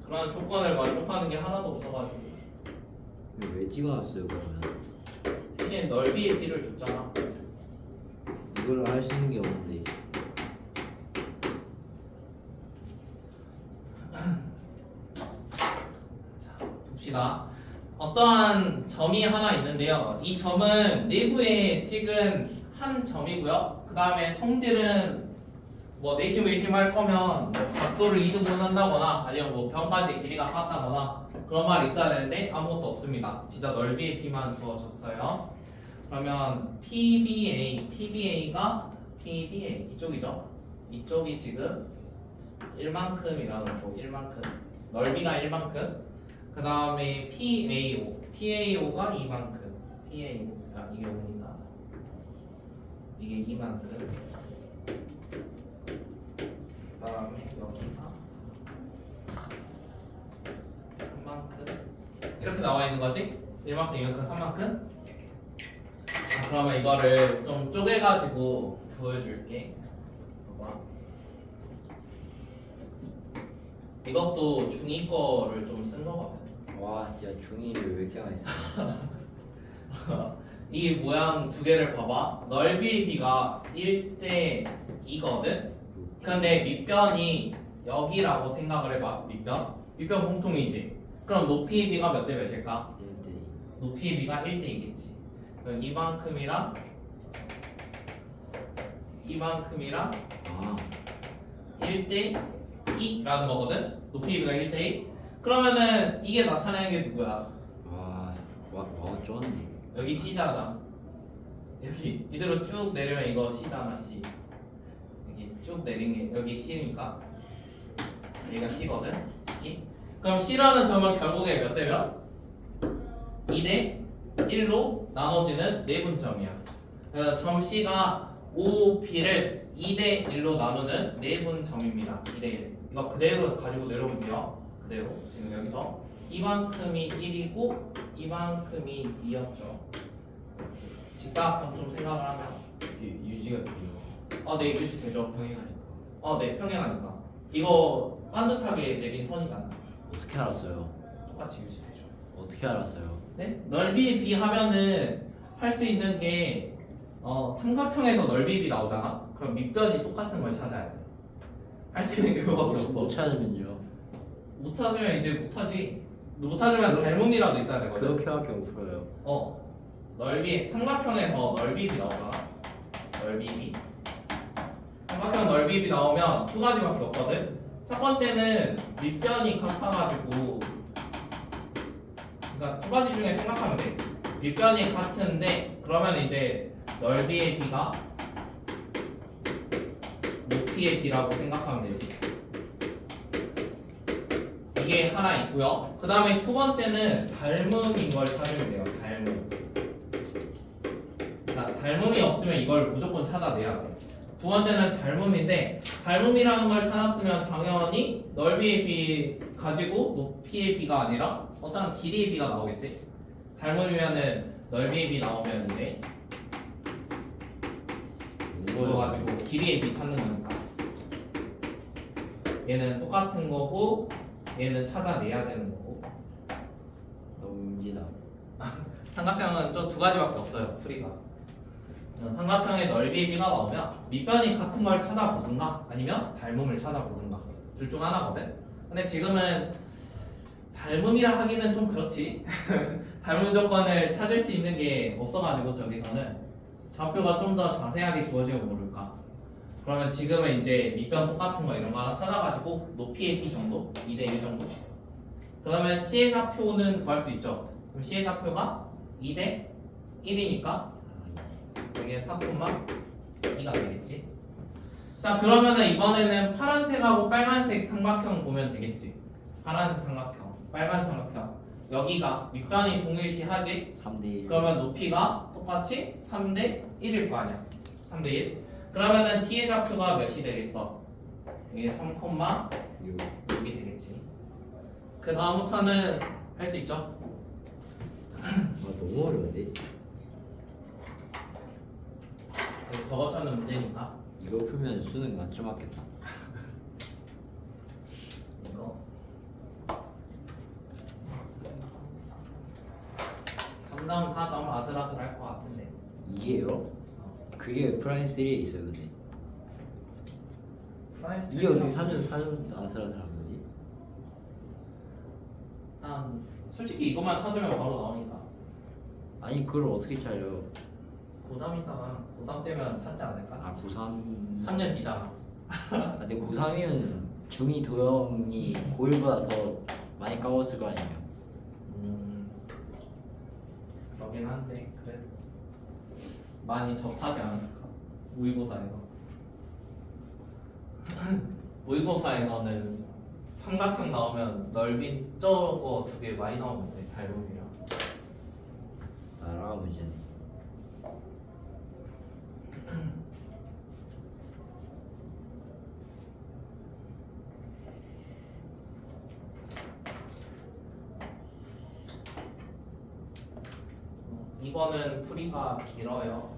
[SPEAKER 1] 그런 조건을 만족하는 게 하나도 없어가지고
[SPEAKER 3] 왜 찍어놨어요 그러면?
[SPEAKER 1] 대신 넓이의 B를 줬잖아.
[SPEAKER 3] 이걸로 할 수 있는 게 없는데.
[SPEAKER 1] 자, 봅시다. 어떠한 점이 하나 있는데요. 이 점은 내부에 찍은 한 점이고요. 그 다음에 성질은 뭐 내심 외심 할 거면 뭐 각도를 2등분 한다거나 아니면 뭐 변까지 길이가 같다거나 그런 말이 있어야 되는데 아무것도 없습니다. 진짜 넓이의 B만 주어졌어요. 그러면 PBA가 PBA 이쪽이죠. 이쪽이 지금 1만큼이라는 거 1만큼 넓이가 1만큼 그 다음에 PAO가 2만큼 PAO 이게 5니까 이게 이만큼. 그다음에 여기가 3만큼 이렇게 나와 있는 거지? 1만큼, 2만큼, 3만큼. 그러면 이거를 좀 쪼개가지고 보여줄게. 봐봐. 이것도 중2 거를 좀 쓴 거거든.
[SPEAKER 3] 와 진짜 중2를 왜 이렇게 많이 써?
[SPEAKER 1] 이 모양 두 개를 봐봐. 넓이 b가 1대 2거든. 근데 밑변이 여기라고 생각을 해봐. 밑변 공통이지. 그럼 높이 b가 몇 대 몇일까?
[SPEAKER 3] 1대2.
[SPEAKER 1] 높이 b가 1대 2겠지. 그럼 이만큼이랑 이만큼이랑
[SPEAKER 3] 아
[SPEAKER 1] 1대 2라는 거거든. 높이 b가 1대 2. 그러면은 이게 나타내는 게 누구야?
[SPEAKER 3] 와 쩌는데.
[SPEAKER 1] 여기 C잖아. 여기 이대로 쭉 내리면 이거 C잖아. C. 여기 쭉 내린 게 여기 C니까 여기가 C거든. C. 그럼 C라는 점은 결국에 몇 대 몇? 2대 1로 나눠지는 네분점이야. 그래서 점 C가 OB를 2대 1로 나누는 네분점입니다. 2대 1. 이거 그대로 가지고 내려오면 돼요. 그대로 지금 여기서 이만큼이 1이고 이만큼이 2였죠. 직사각형 좀 생각을 하면
[SPEAKER 2] 이게 유지가 돼요.
[SPEAKER 1] 네 유지되죠.
[SPEAKER 2] 평행하니까.
[SPEAKER 1] 네 평행하니까 이거 반듯하게 내린 선이잖아.
[SPEAKER 3] 어떻게 알았어요?
[SPEAKER 1] 똑같이 유지되죠.
[SPEAKER 3] 어떻게 알았어요?
[SPEAKER 1] 네? 넓이 b 하면은 할 수 있는 게 삼각형에서 넓이 b 나오잖아. 그럼 밑변이 똑같은 걸 찾아야 돼. 할 수 있는 게 그거밖에 없어.
[SPEAKER 3] 못 찾으면요?
[SPEAKER 1] 못 찾으면 이제 못하지. 못 찾으면 닮음이라도 있어야 되거든.
[SPEAKER 3] 그렇게밖에 못 풀어요.
[SPEAKER 1] 넓이 삼각형에서 넓이 b 나오잖아. 넓이 b. 삼각형 넓이 b 나오면 두 가지밖에 없거든. 첫 번째는 밑변이 같아가지고, 그러니까 두 가지 중에 생각하면 돼. 밑변이 같은데 그러면 이제 넓이의 b가 높이의 b라고 생각하면 되지. 이게 하나 있고요. 그 다음에 두 번째는 닮음인 걸 찾으면 돼요. 닮음. 자, 닮음이 없으면 이걸 무조건 찾아내야 돼. 두 번째는 닮음인데 닮음이라는 걸 찾았으면 당연히 넓이의 b 가지고 높이의 b가 아니라 어떤 길이의 b가 나오겠지. 닮음이면은 넓이의 b 나오면 이제 이거 가지고 길이의 b 찾는 거니까 얘는 똑같은 거고 얘는 찾아내야 되는 거고.
[SPEAKER 3] 너무 문지다.
[SPEAKER 1] 삼각형은 저 두 가지밖에 없어요. 풀이가. 삼각형의 넓이 b가 나오면 밑변이 같은 걸 찾아보든가 아니면 닮음을 찾아보든가 둘 중 하나거든. 근데 지금은 닮음이라 하기는 좀 그렇지. 닮음 조건을 찾을 수 있는 게 없어가지고 저기서는 좌표가 좀 더 자세하게 주어지면 모를까. 그러면 지금은 이제 밑변 똑같은 거 이런 거 하나 찾아가지고 높이의 b 정도, 2대 1 정도. 그러면 C의 좌표는 구할 수 있죠. 그럼 C의 좌표가 2대 1이니까 여기에 4,2가 되겠지. 자, 그러면은 이번에는 파란색하고 빨간색 삼각형 보면 되겠지. 파란색 삼각형, 빨간 삼각형. 여기가 밑변이 동일시하지.
[SPEAKER 3] 3대1.
[SPEAKER 1] 그러면 높이가 똑같이 3대 1일 거 아니야. 3대 1. 그러면은 D의 좌표가 몇이 되겠어? 이게 3,6이 되겠지. 그 다음부터는 할 수 있죠.
[SPEAKER 3] 너무 어려운데?
[SPEAKER 1] 저거 찾는 문제니까.
[SPEAKER 3] 이거 풀면 수능 만점 맞겠다.
[SPEAKER 1] 이거 3점 4점 아슬아슬할 것 같은데.
[SPEAKER 3] 이게요? 그게 프라임 3에 있어요 근데.
[SPEAKER 1] 프라임
[SPEAKER 3] 이게 어떻게 3점 4점 아슬아슬한 거지?
[SPEAKER 1] 솔직히 이것만 찾으면 바로 나오니까.
[SPEAKER 3] 아니 그걸 어떻게 찾아요?
[SPEAKER 1] 고3이잖아. 고3 때면 찾지 않을까?
[SPEAKER 3] 아 고3.
[SPEAKER 1] 3년 뒤잖아.
[SPEAKER 3] 근데 고3이면 중2 도형이 고1보다 더 많이 까먹었을 거 아니에요?
[SPEAKER 1] 그러긴 한데 그래 많이 접하지 않았을까? 모의고사에서. 모의고사에서는 삼각형 나오면 넓이 저거 두 개 많이 나오는데 닮음이랑.
[SPEAKER 3] 나라가 문제네.
[SPEAKER 1] 2번은 풀이가 길어요.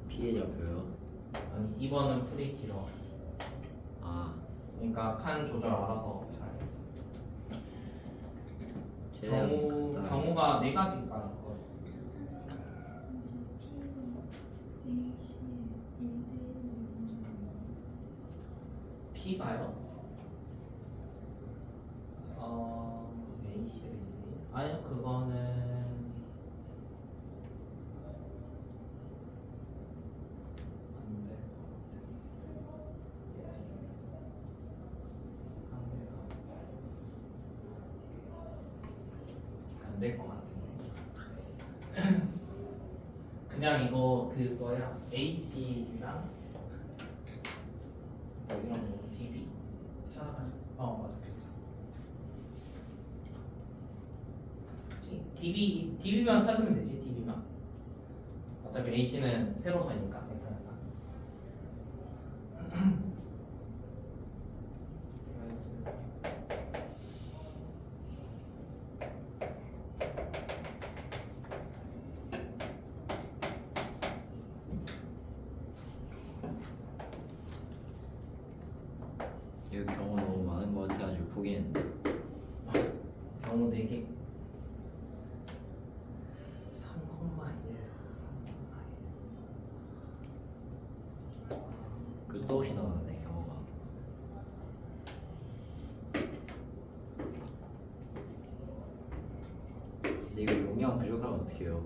[SPEAKER 3] 피해 잡혀요.
[SPEAKER 1] 아니 2번은 풀이 길어.
[SPEAKER 3] 아,
[SPEAKER 1] 그러니까 칸 조절 알아서 잘.
[SPEAKER 3] 최대한 간단하게.
[SPEAKER 1] 경우가 네 가지가 P가요? A씨를 아니요 그거는 안 될 것 같은데. 그냥 이거 그거야 AC랑 뭐 이런 거 DB 찾아. 맞아 괜찮아. DB만 찾으면 되지 DB만. 어차피 AC는 세로선이니까 X니까.
[SPEAKER 3] 이 경우 너무 많은 것 같아가지고 포기했는데.
[SPEAKER 1] 경우 4개 3,1
[SPEAKER 3] 끝도 없이 나오네 경우가. 근데 이거 용량 부족하면 어떡해요?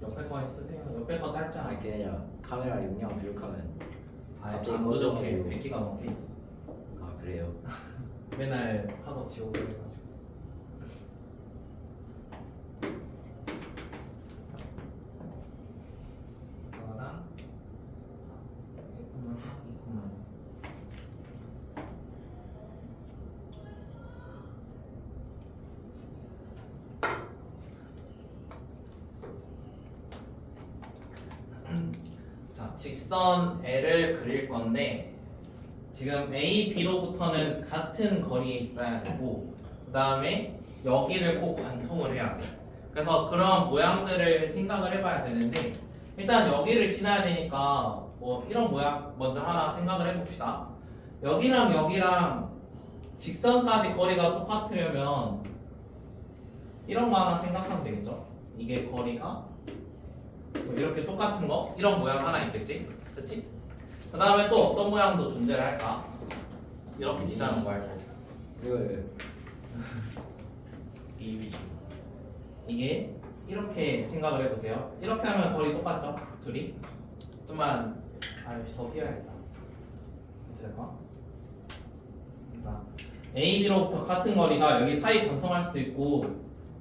[SPEAKER 1] 옆에 거 쓰세요. 옆에 거 짧잖아.
[SPEAKER 3] 아 그게 아니라 카메라 용량 부족하면 갑자기
[SPEAKER 1] 안 부족해.
[SPEAKER 3] 꺼져가지고.
[SPEAKER 1] 100기가 넘게 있어.
[SPEAKER 3] 아 그래요?
[SPEAKER 1] 맨날 하고 지우고 해가지고. 이거랑 이거만. 자, 직선 L을 그릴 건데 지금 A, B로부터는 같은 거리에 있어야 되고 그 다음에 여기를 꼭 관통을 해야 돼. 그래서 그런 모양들을 생각을 해봐야 되는데 일단 여기를 지나야 되니까 뭐 이런 모양 먼저 하나 생각을 해봅시다. 여기랑 여기랑 직선까지 거리가 똑같으려면 이런 거 하나 생각하면 되겠죠? 이게 거리가 뭐 이렇게 똑같은 거 이런 모양 하나 있겠지? 그치? 그 다음에 또 어떤 모양도 존재를 할까? 이렇게 지나는 거 말고
[SPEAKER 3] 이걸
[SPEAKER 2] A 위주.
[SPEAKER 1] 이게 이렇게 생각을 해보세요. 이렇게 하면 거리 똑같죠? 둘이? 좀만 더 비워야겠다. 이렇게 될까? 그러니까 A, B로부터 같은 거리가 여기 사이 관통할 수도 있고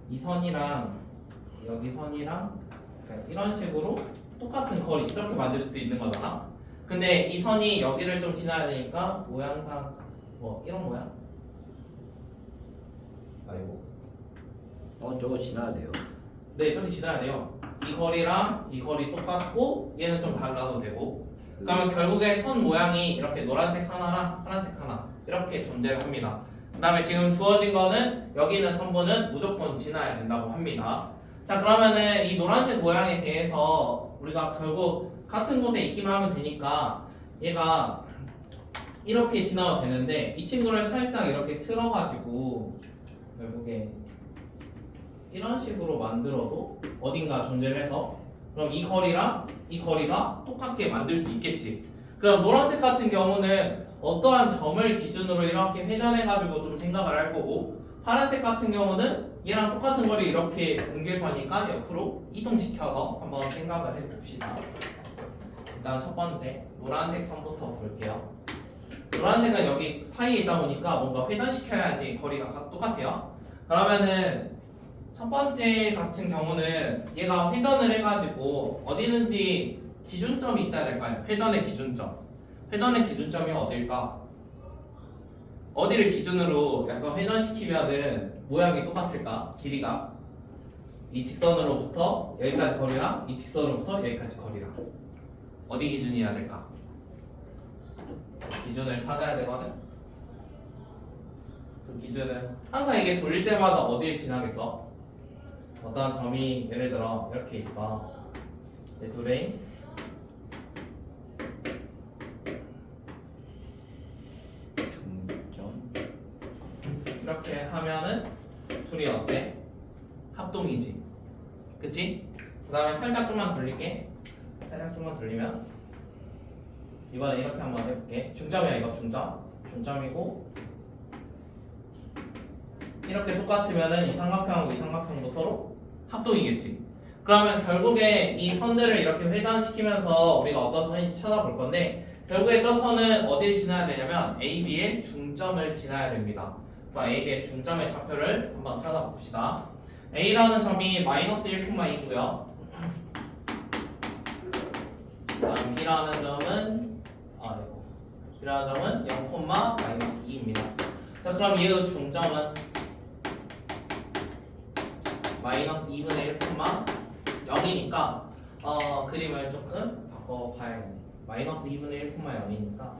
[SPEAKER 1] 이 선이랑 여기 선이랑 그러니까 이런 식으로 똑같은 거리 이렇게 만들 수도 있는 거잖아. 근데 이 선이 여기를 좀 지나야 되니까 모양상 뭐 이런 모양? 아이고
[SPEAKER 3] 저거 지나야 돼요.
[SPEAKER 1] 네, 저기 지나야 돼요. 이 거리랑 이 거리 똑같고 얘는 좀 달라도 되고 그러면 결국에 선 모양이 이렇게 노란색 하나랑 파란색 하나 이렇게 존재를 합니다. 그 다음에 지금 주어진 거는 여기 있는 선분은 무조건 지나야 된다고 합니다. 자 그러면은 이 노란색 모양에 대해서 우리가 결국 같은 곳에 있기만 하면 되니까 얘가 이렇게 지나도 되는데 이 친구를 살짝 이렇게 틀어가지고 결국에 이런 식으로 만들어도 어딘가 존재를 해서 그럼 이 거리랑 이 거리가 똑같게 만들 수 있겠지. 그럼 노란색 같은 경우는 어떠한 점을 기준으로 이렇게 회전해가지고 좀 생각을 할 거고 파란색 같은 경우는 얘랑 똑같은 거리 이렇게 옮길 거니까 옆으로 이동시켜서 한번 생각을 해봅시다. 일단 첫 번째 노란색 선부터 볼게요. 노란색은 여기 사이에 있다 보니까 뭔가 회전시켜야지 거리가 똑같아요. 그러면은 첫 번째 같은 경우는 얘가 회전을 해가지고 어디든지 기준점이 있어야 될 거 아니에요. 회전의 기준점. 회전의 기준점이 어딜까? 어디를 기준으로 약간 회전시키면은 모양이 똑같을까? 길이가 이 직선으로부터 여기까지 거리랑 이 직선으로부터 여기까지 거리랑 어디 기준이어야 될까? 기준을 찾아야 되거든. 그 기준은 항상 이게 돌릴 때마다 어디를 지나겠어? 어떤 점이 예를 들어 이렇게 있어. 이 둘의
[SPEAKER 3] 중점.
[SPEAKER 1] 이렇게 하면은 둘이 어때? 합동이지. 그치? 그 다음에 살짝 좀만 돌릴게. 살짝 좀만 돌리면 이번에 이렇게 한번 해볼게. 중점이야 이거 중점. 중점이고 이렇게 똑같으면은 이 삼각형하고 이 삼각형도 서로 합동이겠지. 그러면 결국에 이 선들을 이렇게 회전시키면서 우리가 어떤 선인지 찾아볼 건데 결국에 저 선은 어디를 지나야 되냐면 AB의 중점을 지나야 됩니다. 그래서 AB의 중점의 좌표를 한번 찾아봅시다. A라는 점이 마이너스 1,2고요. 다음 B라는 점은 B라는 점은 0,-2입니다. 자 그럼 얘의 중점은 마이너스 2분의 1,0이니까 그림을 조금 바꿔봐야겠네. 마이너스 2분의 1,0이니까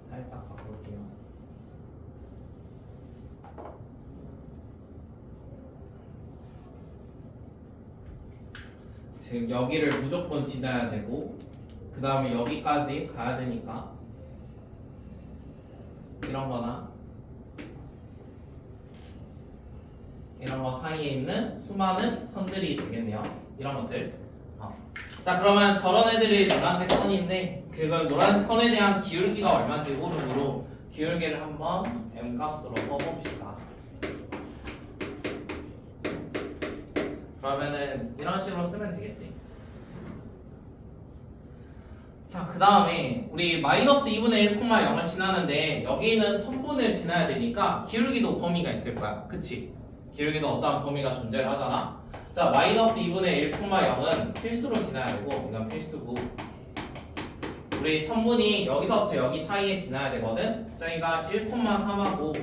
[SPEAKER 1] 살짝 바꿀게요. 지금 여기를 무조건 지나야 되고 그 다음에 여기까지 가야 되니까 이런 거나 이런 거 사이에 있는 수많은 선들이 되겠네요. 이런 것들. 자 그러면 저런 애들이 노란색 선인데 그걸 노란색 선에 대한 기울기가 얼마인지 모르므로 기울기를 한번 m 값으로 써봅시다. 그러면은 이런 식으로 쓰면 되겠지. 자 그 다음에 우리 마이너스 2분의 1,0을 지나는데 여기 있는 선분을 지나야 되니까 기울기도 범위가 있을 거야. 그치? 기울기도 어떠한 범위가 존재를 하잖아. 자 마이너스 2분의 1,0은 필수로 지나야 되고 이건 필수고 우리 선분이 여기서부터 여기 사이에 지나야 되거든. 저희가 1,3하고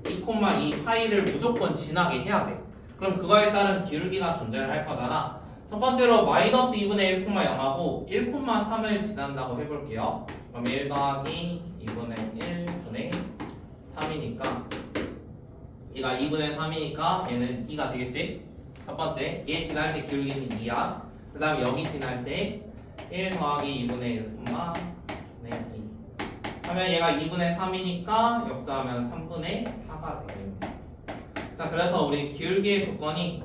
[SPEAKER 1] 2,2 사이를 무조건 지나게 해야 돼. 그럼 그거에 따른 기울기가 존재를 할 거잖아. 첫 번째로 마이너스 2분의 1,0하고 1,3을 지난다고 해볼게요. 그럼 1 더하기 2분의 1분의 3이니까 얘가 2분의 3이니까 얘는 2가 되겠지? 첫 번째 얘 지날 때 기울기는 2야. 그 다음 여기 지날 때 1 더하기 2분의 1, 네, 2 하면 얘가 2분의 3이니까 역수하면 3분의 4가 되겠네. 자 그래서 우리 기울기의 조건이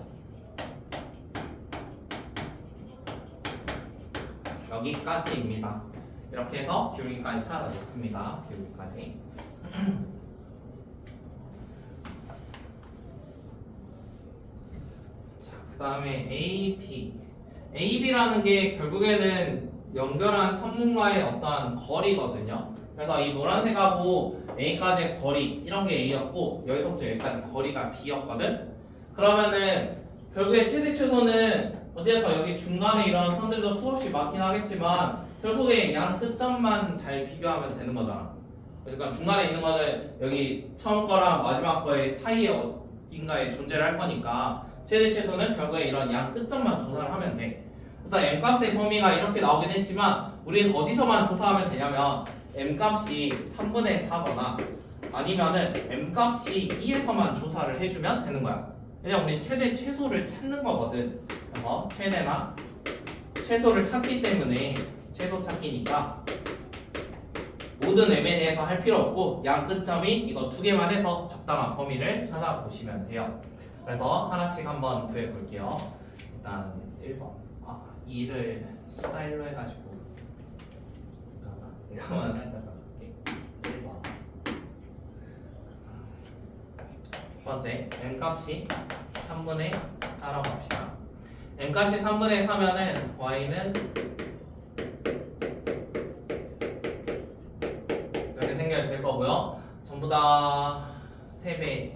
[SPEAKER 1] 여기까지입니다. 이렇게 해서 기울기까지 찾아냈습니다. 기울기까지. 자, 그 다음에 AB라는 게 결국에는 연결한 선분과의 어떠한 거리거든요. 그래서 이 노란색하고 A까지의 거리 이런 게 A였고 여기서부터 여기까지 거리가 B였거든. 그러면은 결국에 최대 최소는 어쨌든 여기 중간에 이런 선들도 수없이 많긴 하겠지만 결국에 양 끝점만 잘 비교하면 되는 거잖아. 그러니까 중간에 있는 거는 여기 처음 거랑 마지막 거의 사이에 어딘가에 존재를 할 거니까 최대 최소는 결국에 이런 양 끝점만 조사를 하면 돼. 그래서 m값의 범위가 이렇게 나오긴 했지만 우리는 어디서만 조사하면 되냐면 m값이 3분의 4거나 아니면은 m값이 2에서만 조사를 해주면 되는 거야. 왜냐면 우리는 최대 최소를 찾는 거거든. 그래서 최대나 최소를 찾기 때문에 최소 찾기니까 모든 m에 대해서 할 필요 없고 양 끝점이 이거 두 개만 해서 적당한 범위를 찾아보시면 돼요. 그래서 하나씩 한번 구해볼게요. 일단 1번 2를 숫자 1로 해가지고 이거만 살짝 바꿀게. 1번 첫 번째 m값이 3분의 4라고 합시다. m값이 3분의 4면은 y는 이렇게 생겨있을 거고요. 전부 다 3배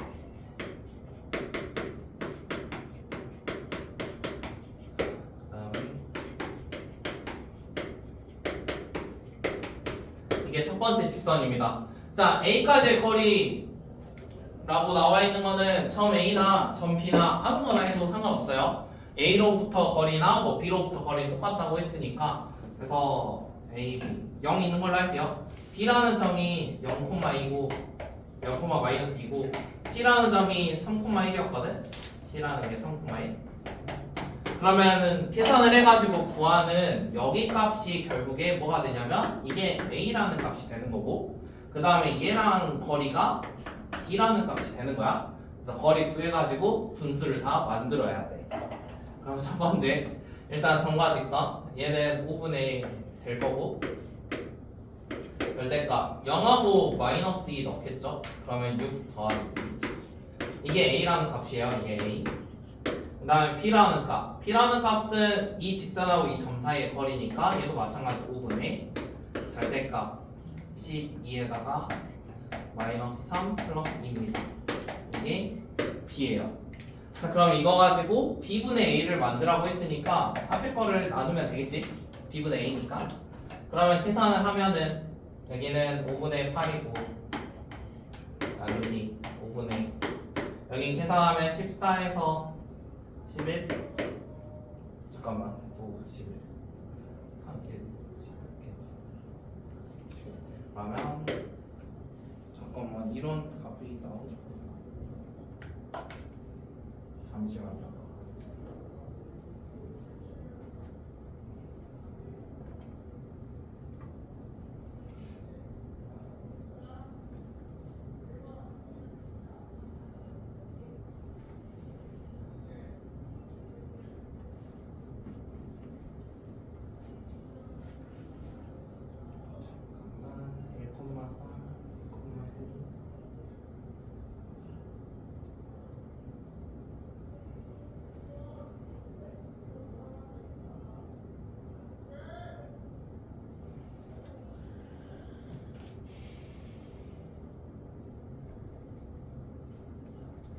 [SPEAKER 1] 이게 첫 번째 직선입니다. 자, A까지의 거리라고 나와 있는 거는 점 A나 점 B나 아무거나 해도 상관없어요. A로부터 거리나 뭐 B로부터 거리는 똑같다고 했으니까 그래서 A, 0 있는 걸로 할게요. B라는 점이 0,2고 0,-2고 C라는 점이 3,1이었거든. C라는 게 3,1. 그러면은 계산을 해가지고 구하는 여기 값이 결국에 뭐가 되냐면 이게 A라는 값이 되는 거고, 그 다음에 얘랑 거리가 B라는 값이 되는 거야. 그래서 거리 구해가지고 분수를 다 만들어야 돼. 그럼 첫 번째 일단 정과직선 얘는 5분의 1 될 거고, 절대값 0하고 마이너스 2 넣겠죠? 그러면 6 더하기 2. 이게 A라는 값이에요. 이게 A. 그 다음에 B라는 값. B라는 값은 이 직선하고 이 점 사이의 거리니까 얘도 마찬가지 5분의 절대값 12에다가 마이너스 3 플러스 2입니다. 이게 B예요. 자, 그럼 이거 가지고 B분의 A를 만들라고 했으니까 앞에 거를 나누면 되겠지? B분의 A니까. 그러면 계산을 하면은 여기는 5분의 8이고 나누기 5분의 여긴 계산하면 14에서 11 잠깐만 9, 11 3, 1, 11 그러면 잠깐만 이런 답이 나오지 잠시만요.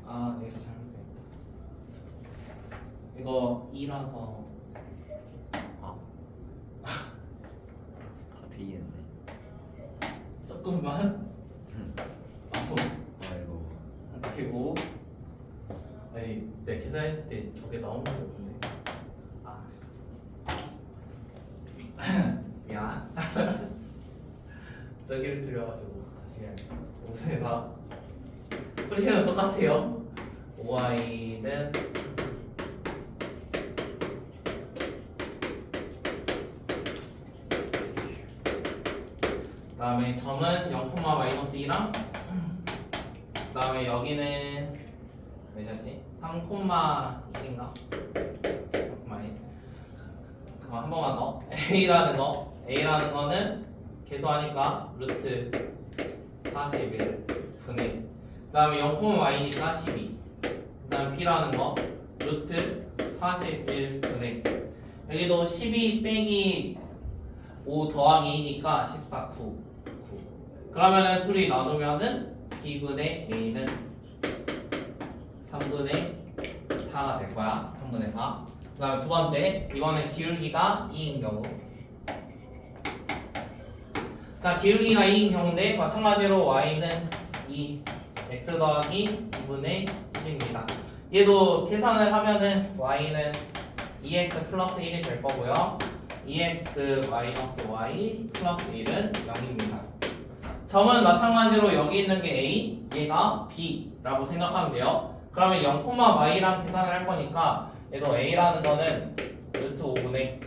[SPEAKER 1] 아, 여기서 잘못했다. 이거 2라서
[SPEAKER 3] 다 비겠네.
[SPEAKER 1] 조금만
[SPEAKER 3] 아이고.
[SPEAKER 1] 그리고 아니 내 계산했을 때 저게 나온 게 없는데 아 미안 저기를 들여가지고 다시 해야겠다. 용서해서 프리는 똑같아요. OI는 다음에 점은 0,-2랑 그 다음에 여기는 몇이었지? 3,1인가? 3,1 그럼 한 번만 더 A라는 거는 계수하니까 루트 41분의 그 다음에 0,y니까 12 그 다음 B라는 거 루트 41분의 여기도 12 빼기 5 더하기 2니까 14, 9 그러면은 둘이 나누면은 B분의 A는 3분의 4가 될 거야. 3분의 4. 그 다음에 두 번째, 이거는 기울기가 2인 경우. 자, 기울기가 2인 경우인데 마찬가지로 y는 2, x 더하기 2분의 1입니다. 얘도 계산을 하면은 y는 2x 플러스 1이 될 거고요. 2x 마이너스 y 플러스 1은 0입니다. 점은 마찬가지로 여기 있는 게 a, 얘가 b라고 생각하면 돼요. 그러면 0,y랑 계산을 할 거니까 얘도 a라는 거는 루트 5분의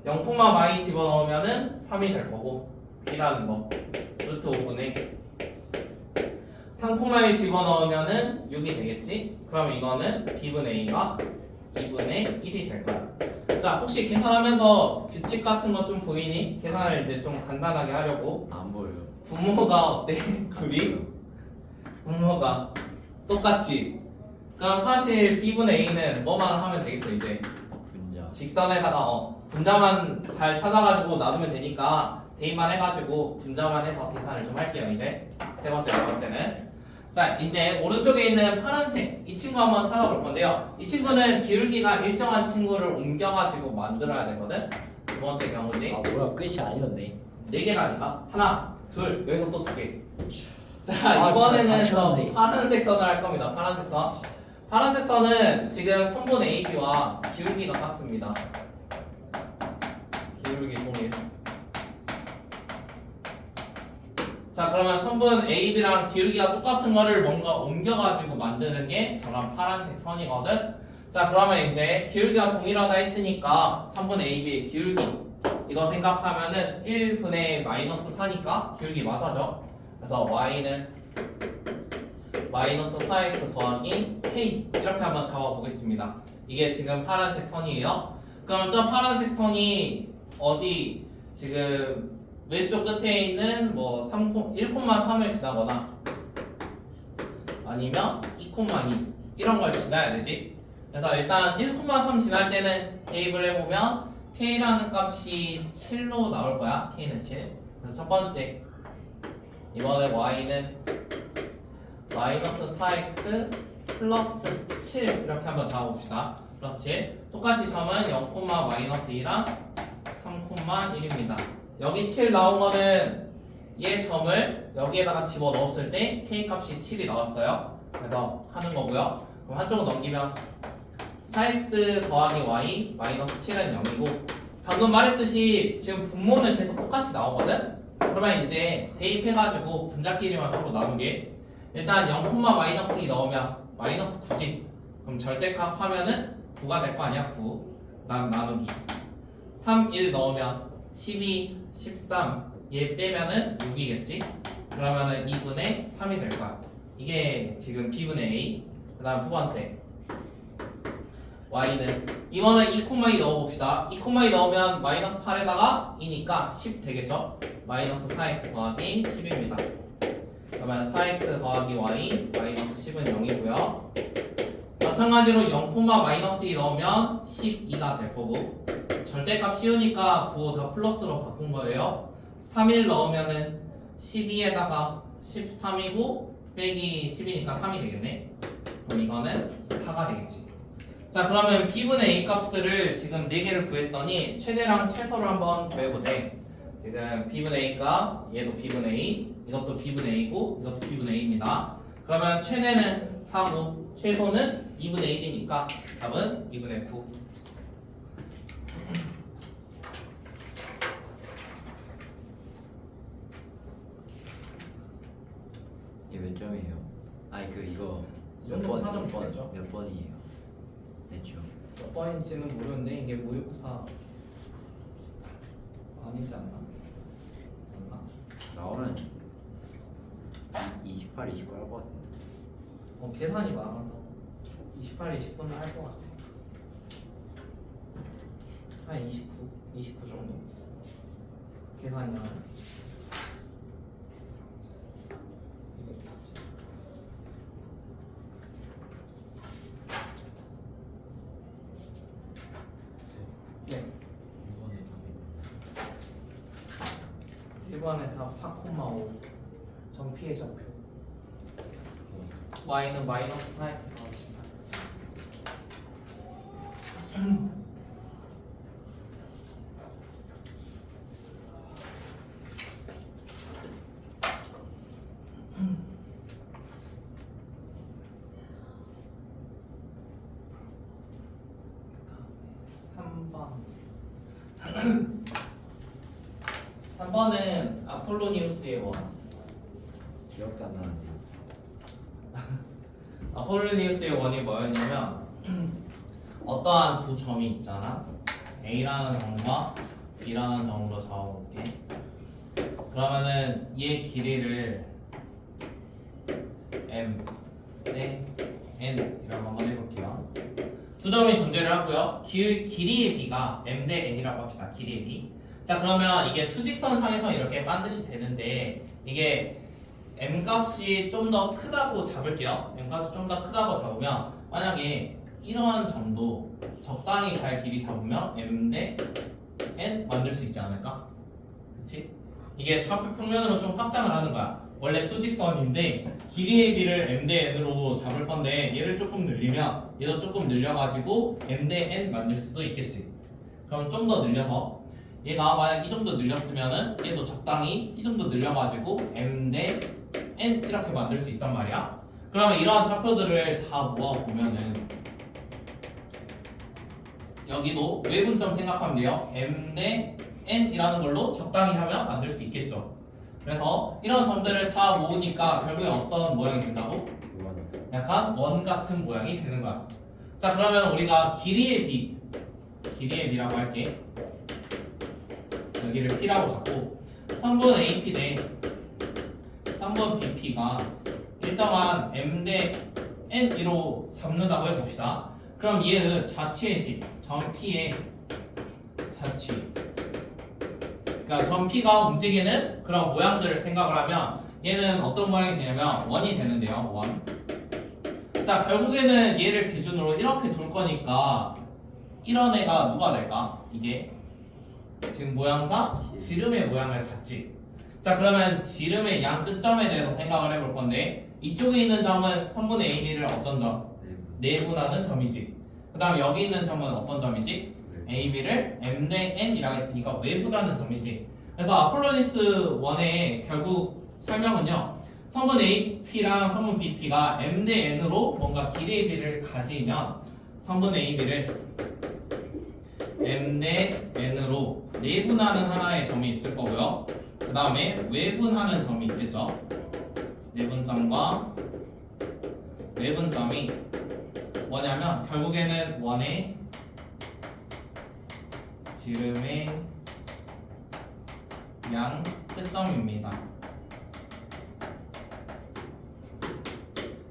[SPEAKER 1] 0,y 집어넣으면은 3이 될 거고 b라는 거 루트 5분의 3,1 집어넣으면은 6이 되겠지? 그럼 이거는 b분의 a가 2분의 1이 될 거야. 자, 혹시 계산하면서 규칙 같은 거 좀 보이니? 계산을 이제 좀 간단하게 하려고.
[SPEAKER 3] 안 보여.
[SPEAKER 1] 분모가 어때? 둘이? 분모가 똑같지? 그럼 사실 b분의 a는 뭐만 하면 되겠어 이제
[SPEAKER 3] 분자.
[SPEAKER 1] 직선에다가 분자만 잘 찾아가지고 놔두면 되니까 대입만 해가지고 분자만 해서 계산을 좀 할게요. 이제 세 번째, 네 번째는 자, 이제 오른쪽에 있는 파란색 이 친구 한번 찾아볼 건데요. 이 친구는 기울기가 일정한 친구를 옮겨가지고 만들어야 되거든. 두 번째 경우지.
[SPEAKER 3] 아 뭐야 끝이 아니었네.
[SPEAKER 1] 네 개라니까. 하나, 둘, 여기서 또 두 개. 자,
[SPEAKER 3] 아,
[SPEAKER 1] 이번에는
[SPEAKER 3] 진짜
[SPEAKER 1] 저
[SPEAKER 3] 다치웠네.
[SPEAKER 1] 파란색 선을 할 겁니다. 파란색 선. 파란색 선은 지금 선분 AB와 기울기가 같습니다. 기울기 동일. 자 그러면 선분 AB랑 기울기가 똑같은 거를 뭔가 옮겨가지고 만드는 게 저런 파란색 선이거든. 자 그러면 이제 기울기가 동일하다 했으니까 선분 AB의 기울기 이거 생각하면은 1분의 마이너스 4니까 기울기 맞아죠. 그래서 y는 마이너스 4x 더하기 k 이렇게 한번 잡아보겠습니다. 이게 지금 파란색 선이에요. 그럼 저 파란색 선이 어디 지금 왼쪽 끝에 있는 뭐 1,3을 지나거나 아니면 2,2 이런 걸 지나야 되지. 그래서 일단 1,3 지날 때는 대입을 해보면 k라는 값이 7로 나올 거야. k는 7. 그래서 첫 번째 이번에 y는 마이너스 4x 플러스 7 이렇게 한번 잡아봅시다. 플러스 7 똑같이 점은 0, 마이너스 2랑 3,1입니다. 여기 7 나온 거는 얘 점을 여기에다가 집어 넣었을 때 k 값이 7이 나왔어요. 그래서 하는 거고요. 그럼 한쪽으로 넘기면 4x 더하기 y 마이너스 7은 0이고 방금 말했듯이 지금 분모는 계속 똑같이 나오거든? 그러면 이제 대입해가지고 분자끼리만 서로 나누게 일단 0, 마이너스 2 넣으면 마이너스 9지. 그럼 절대값 하면은 9가 될 거 아니야? 9 나누기 3, 1 넣으면 12, 13 얘 빼면은 6이겠지? 그러면은 2분의 3이 될 거야. 이게 지금 b분의 a. 그 다음 두 번째 y는 이번엔 2,2 넣어봅시다. 2,2 넣으면 마이너스 8에다가 2니까 10 되겠죠? 마이너스 4x 더하기 10입니다. 그러면 4x 더하기 y 마이너스 10은 0이고요. 마찬가지로 0, 마이너스 2 넣으면 12가 될 거고 절대값 씌우니까 부호 다 플러스로 바꾼 거예요. 3, 1 넣으면은 12에다가 13이고 빼기 10이니까 3이 되겠네. 그럼 이거는 4가 되겠지. 자 그러면 b분의 a 값을 지금 4개를 구했더니 최대랑 최소를 한번 구해보자. 지금 b분의 a 값 얘도 b분의 a 이것도 b분의 a고 이것도 b분의 a입니다. 그러면 최대는 4고 최소는 2분의 1이니까 답은 2분의 9.
[SPEAKER 3] 이게 몇 점이에요? 아니 그 이거
[SPEAKER 1] 이 정도면 4점 주겠죠.
[SPEAKER 3] 몇 번이에요? 대충
[SPEAKER 1] 몇 번인지는 모르는데 이게 모의고사 아니지 않나? 맞나?
[SPEAKER 3] 나오면 28, 29 할 것 같은데.
[SPEAKER 1] 계산이 많아서 28, 29는 할 것 같아. 한 29 정도 계산이 나와요. 네. 1번의 답 4,5 전피의 좌표 y는 마이너스 4x 더하기 18 3번은 아폴로니우스의 원.
[SPEAKER 3] 기억도 안 나는데.
[SPEAKER 1] 아폴로니우스의 원이 뭐였냐면 어떠한 두 점이 있잖아. A라는 점과 B라는 점으로 잡아볼게. 그러면은 얘 길이를 M 대 N 이라고 한번 해볼게요. 두 점이 존재를 하고요. 길이의 B가 M 대 N이라고 합시다. 길이의 B. 자 그러면 이게 수직선 상에서 이렇게 반드시 되는데 이게 M 값이 좀 더 크다고 잡을게요. M 값이 좀 더 크다고 잡으면 만약에 이런 점도 적당히 잘 길이 잡으면 M 대 N 만들 수 있지 않을까? 그치? 이게 좌표 평면으로 좀 확장을 하는 거야. 원래 수직선인데 길이의 B를 M 대 N으로 잡을 건데 얘를 조금 늘리면 얘도 조금 늘려가지고 M 대 N 만들 수도 있겠지. 그럼 좀 더 늘려서 얘가 만약 이 정도 늘렸으면은 얘도 적당히 이 정도 늘려가지고 M 대 N 이렇게 만들 수 있단 말이야. 그러면 이러한 좌표들을 다 모아보면은 여기도 외분점 생각하면 돼요. M 대 N 이라는 걸로 적당히 하면 만들 수 있겠죠. 그래서 이런 점들을 다 모으니까 결국에 어떤 모양이 된다고? 약간 원 같은 모양이 되는 거야. 자, 그러면 우리가 길이의 b라고 할게. 여기를 p라고 잡고 3번 AP 대 3번 BP가 일정한 m 대 n1로 잡는다고 해봅시다. 그럼 얘는 자취의 식, 점 P의 자취. 그러니까 점 P가 움직이는 그런 모양들을 생각을 하면 얘는 어떤 모양이 되냐면 원이 되는데요. 원. 자, 결국에는 얘를 기준으로 이렇게 돌 거니까 이런 애가 누가 될까? 이게 지금 모양상 지름의 모양을 갖지. 자, 그러면 지름의 양 끝점에 대해서 생각을 해볼 건데 이쪽에 있는 점은 3분의 AB를 어떤 점? 내분하는 점이지. 그 다음 여기 있는 점은 어떤 점이지? AB를 M 대 N이라고 했으니까 외분하는 점이지. 그래서 아폴로니스 1의 결국 설명은요, 성분 AP랑 성분 BP가 M 대 N으로 뭔가 길이의 B를 가지면 성분 AB를 M 대 N으로 내분하는 하나의 점이 있을 거고요. 그 다음에 외분하는 점이 있겠죠. 내분점과 외분점이 뭐냐면 결국에는 원의 지름의 양 끝점입니다.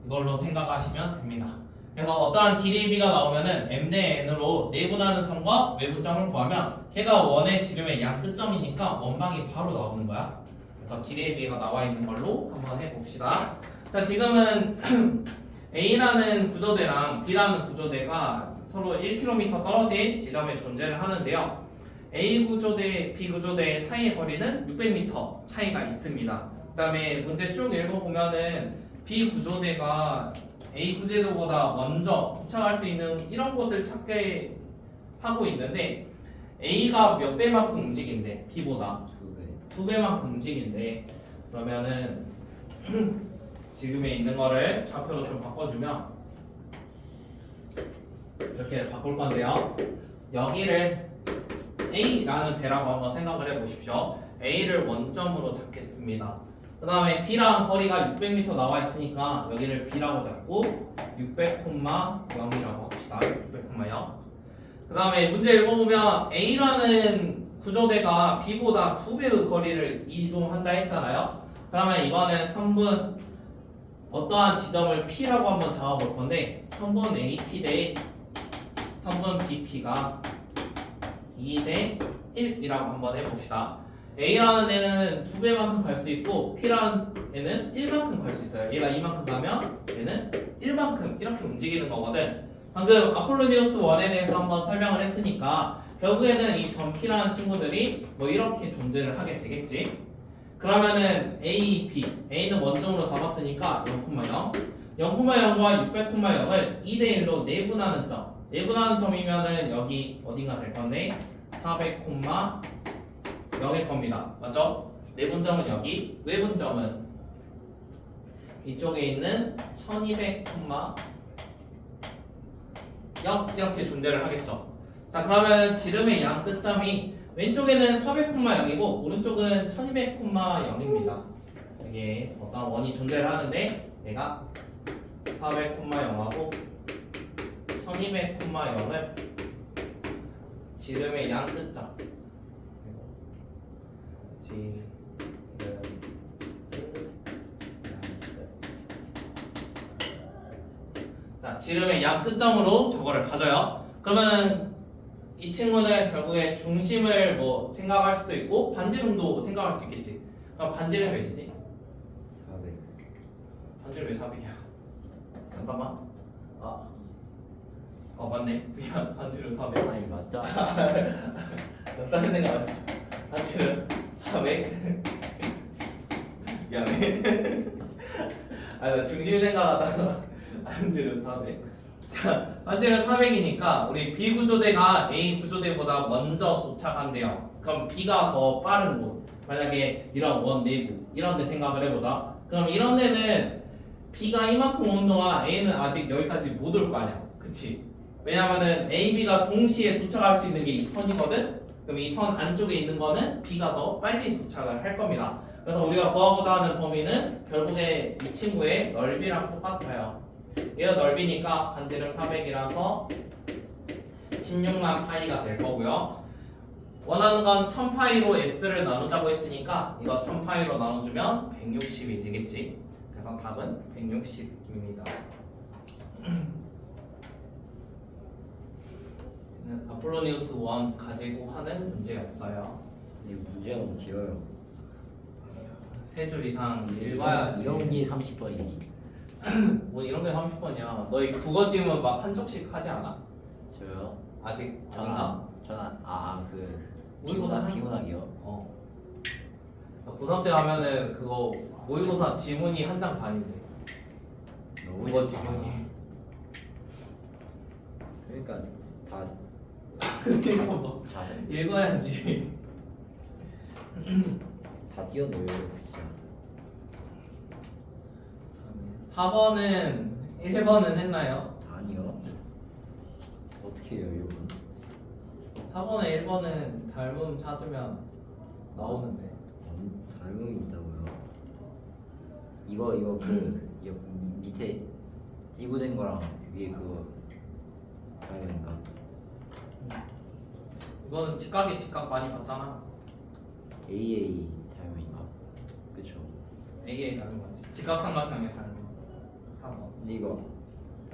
[SPEAKER 1] 이걸로 생각하시면 됩니다. 그래서 어떠한 길이의 비가 나오면은 m 대 n으로 내분하는 점과 외분점을 구하면 걔가 원의 지름의 양 끝점이니까 원방이 바로 나오는 거야. 그래서 길이의 비가 나와 있는 걸로 한번 해봅시다. 자, 지금은 A라는 구조대랑 B라는 구조대가 서로 1km 떨어진 지점에 존재를 하는데요. A 구조대, B 구조대 사이의 거리는 600m 차이가 있습니다. 그 다음에 문제 쭉 읽어보면은 B 구조대가 A 구조대보다 먼저 도착할 수 있는 이런 곳을 찾게 하고 있는데 A가 몇 배만큼 움직인대? B보다 2배만큼 움직인대. 그러면은 지금에 있는 거를 좌표로 좀 바꿔주면 이렇게 바꿀 건데요. 여기를 A라는 배라고 한번 생각을 해보십시오. A를 원점으로 잡겠습니다. 그 다음에 B랑 거리가 600m 나와 있으니까 여기를 B라고 잡고 600,0이라고 합시다. 600,0. 그 다음에 문제 읽어보면 A라는 구조대가 B보다 2배의 거리를 이동한다 했잖아요. 그러면 이거는 3분 어떠한 지점을 P라고 한번 잡아볼 건데 3분 AP 대 3분 BP가 2 대 1이라고 한번 해봅시다. A라는 애는 2배만큼 갈 수 있고 P라는 애는 1만큼 갈 수 있어요. 얘가 2만큼 가면 얘는 1만큼 이렇게 움직이는 거거든. 방금 아폴로니우스 1에 대해서 한번 설명을 했으니까 결국에는 이 점 P라는 친구들이 뭐 이렇게 존재를 하게 되겠지. 그러면은 A, B, A는 원점으로 잡았으니까 0,0 0,0과 600,0을 2대1로 내분하는 점. 내분하는 점이면은 여기 어딘가 될 건데 400,0일 겁니다. 맞죠? 내분점은 여기, 외분점은 이쪽에 있는 1200,0 이렇게 존재를 하겠죠. 자, 그러면 지름의 양 끝점이 왼쪽에는 400,0이고 오른쪽은 1200,0입니다. 여기에 어떤 원이 존재를 하는데 얘가 400,0하고 1200,0을 지름의 양 끝점 자, 지름의 양 끝점으로 저거를 가져요. 그러면은 이 친구는 결국에 중심을 뭐 생각할 수도 있고 반지름도 생각할 수 있겠지. 그럼 반지름 몇이지?
[SPEAKER 3] 400.
[SPEAKER 1] 반지름 왜 400이야? 잠깐만. 맞네. 그냥 반지름 400.
[SPEAKER 3] 아니 맞다.
[SPEAKER 1] 나 다른 생각 안 했어. 반지름 400. 미안해. 나 중심 생각하다가 반지름 400. 자, 반지름 400이니까 우리 B 구조대가 A 구조대보다 먼저 도착한대요. 그럼 B가 더 빠른 곳. 만약에 이런 원 내부 이런 데 생각을 해보자. 그럼 이런 데는 B가 이만큼 오는 동안 A는 아직 여기까지 못 올 거 아니야. 그치? 왜냐면은 A, B가 동시에 도착할 수 있는 게 이 선이거든? 그럼 이 선 안쪽에 있는 거는 B가 더 빨리 도착을 할 겁니다. 그래서 우리가 구하고자 하는 범위는 결국에 이 친구의 넓이랑 똑같아요. 얘가 넓이니까 반지름 400이라서 16만 파이가 될 거고요. 원하는 건 1000파이로 S를 나누자고 했으니까 이거 1000파이로 나눠주면 160이 되겠지. 그래서 답은 160입니다. 아폴로니우스 1 가지고 하는 문제였어요.
[SPEAKER 3] 근데 문제가 너무 길어요.
[SPEAKER 1] 세 줄 이상 읽어야지.
[SPEAKER 3] 이런 게 30번이니.
[SPEAKER 1] 뭐 이런 게 30번이야. 너희 국어 지문 막 한 쪽씩 하지 않아?
[SPEAKER 3] 저요?
[SPEAKER 1] 아직
[SPEAKER 3] 저는
[SPEAKER 1] 아닌가?
[SPEAKER 3] 그
[SPEAKER 1] 모의고사 한-
[SPEAKER 3] 비문학이요.
[SPEAKER 1] 어. 고3 때 하면은 그거 모의고사 지문이 한 장 반인데.
[SPEAKER 3] 너무
[SPEAKER 1] 국어
[SPEAKER 3] 힘들다.
[SPEAKER 1] 지문이.
[SPEAKER 3] 그러니까 다
[SPEAKER 1] 이거 뭐
[SPEAKER 3] 잘,
[SPEAKER 1] 읽어야지.
[SPEAKER 3] 다 뛰어넣어요 진짜.
[SPEAKER 1] 4번은 1번은 했나요?
[SPEAKER 3] 아니요. 어떻게 해요 이건?
[SPEAKER 1] 4번에 1번은 닮음 찾으면 나오는데.
[SPEAKER 3] 닮음이 있다고요? 이거 밑에 띠부된 거랑 위에 그거 닮음인가?
[SPEAKER 1] 이거는 직각이 직각 많이 봤잖아.
[SPEAKER 3] AA 닮음인가? 그쵸?
[SPEAKER 1] AA 닮은 거지. 직각삼각형의 닮음. 4번.
[SPEAKER 3] 근데 이거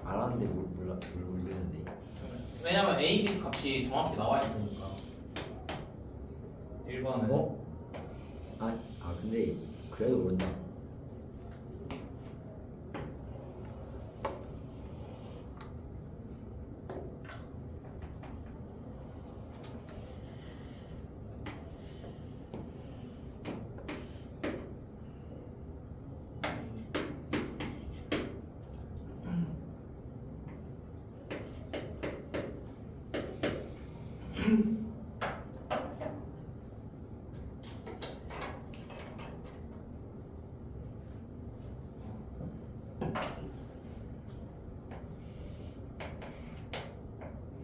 [SPEAKER 3] 알았는데 모르겠는데.
[SPEAKER 1] 왜냐면 A, B 값이 정확히 나와 있으니까. 1번은
[SPEAKER 3] 어? 근데 그래도 모른다.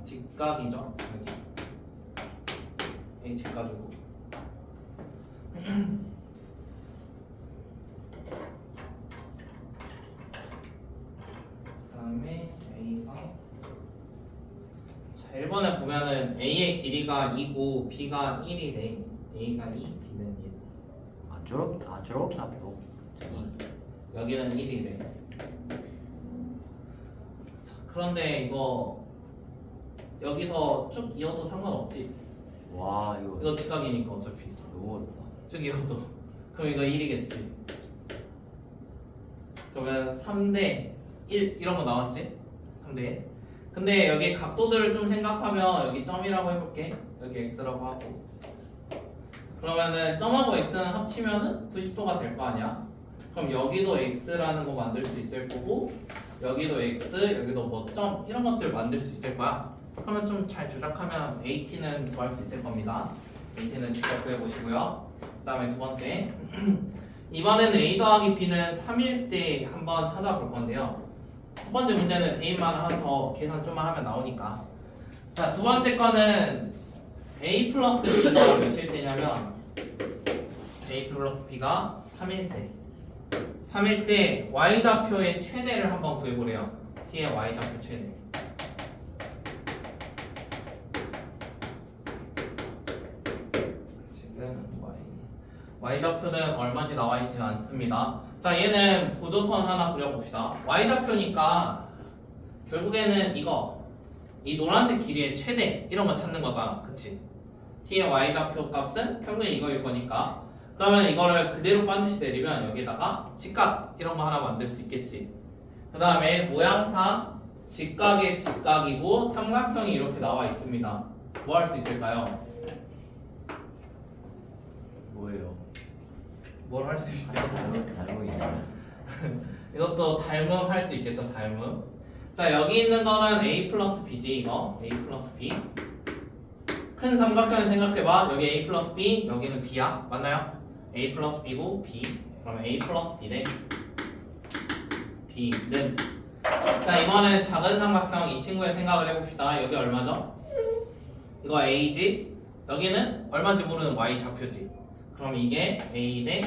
[SPEAKER 1] 직각이죠. 여기 A 직각이고. 그다음에 A가 자 1번에 보면은 A의 길이가 2고 B가 1이래. A가 2, B는 1.
[SPEAKER 3] 저렇게 하고.
[SPEAKER 1] 여기는 1이래. 자, 그런데 이거 여기서 쭉 이어도 상관없지.
[SPEAKER 3] 와 이거
[SPEAKER 1] 이거 직각이니까 어차피
[SPEAKER 3] 너무 어렵다.
[SPEAKER 1] 쭉 이어도. 그럼 이거 1이겠지. 그러면 3대 1 이런 거 나왔지? 3대 1. 근데 여기 각도들을 좀 생각하면 여기 점이라고 해볼게. 여기 x라고 하고. 그러면은 점하고 x는 합치면은 90도가 될 거 아니야? 그럼 여기도 x라는 거 만들 수 있을 거고 여기도 x, 여기도 뭐 점 이런 것들 만들 수 있을 거야. 그러면 좀 잘 조작하면 AT는 구할 수 있을 겁니다. AT는 직접 구해보시고요. 그 다음에 두 번째 이번에는 A 더하기 B는 3일 때 한번 찾아볼 건데요. 첫 번째 문제는 대입만 해서 계산 좀만 하면 나오니까. 자, 두 번째 거는 A 플러스 B가 몇일 때냐면 A 플러스 B가 3일 때 3일 때 Y좌표의 최대를 한번 구해보래요. T의 Y좌표 최대. 지금 Y좌표는 얼마인지 나와 있지는 않습니다. 자, 얘는 보조선 하나 그려봅시다. Y좌표니까 결국에는 이거 이 노란색 길이의 최대 이런 거 찾는 거잖아. 그치? T의 Y좌표 값은 결국에 이거일 거니까 그러면 이거를 그대로 반드시 내리면 여기다가 직각 이런 거 하나 만들 수 있겠지. 그 다음에 모양상 직각의 직각이고 삼각형이 이렇게 나와 있습니다. 뭐 할 수 있을까요?
[SPEAKER 3] 뭐예요?
[SPEAKER 1] 뭘 할 수 있죠?
[SPEAKER 3] 닮음이네.
[SPEAKER 1] 이것도 닮음 할 수 있겠죠, 닮음. 자, 여기 있는 거는 A 플러스 B지, 이거. A 플러스 B. 큰 삼각형을 생각해봐. 여기 A 플러스 B, 여기는 B야. 맞나요? A 플러스 B고 B. 그러면 A 플러스 B네. B는. 자, 이번엔 작은 삼각형 이 친구의 생각을 해봅시다. 여기 얼마죠? 이거 A지? 여기는 얼마인지 모르는 y 좌표지. 그럼 이게 a 대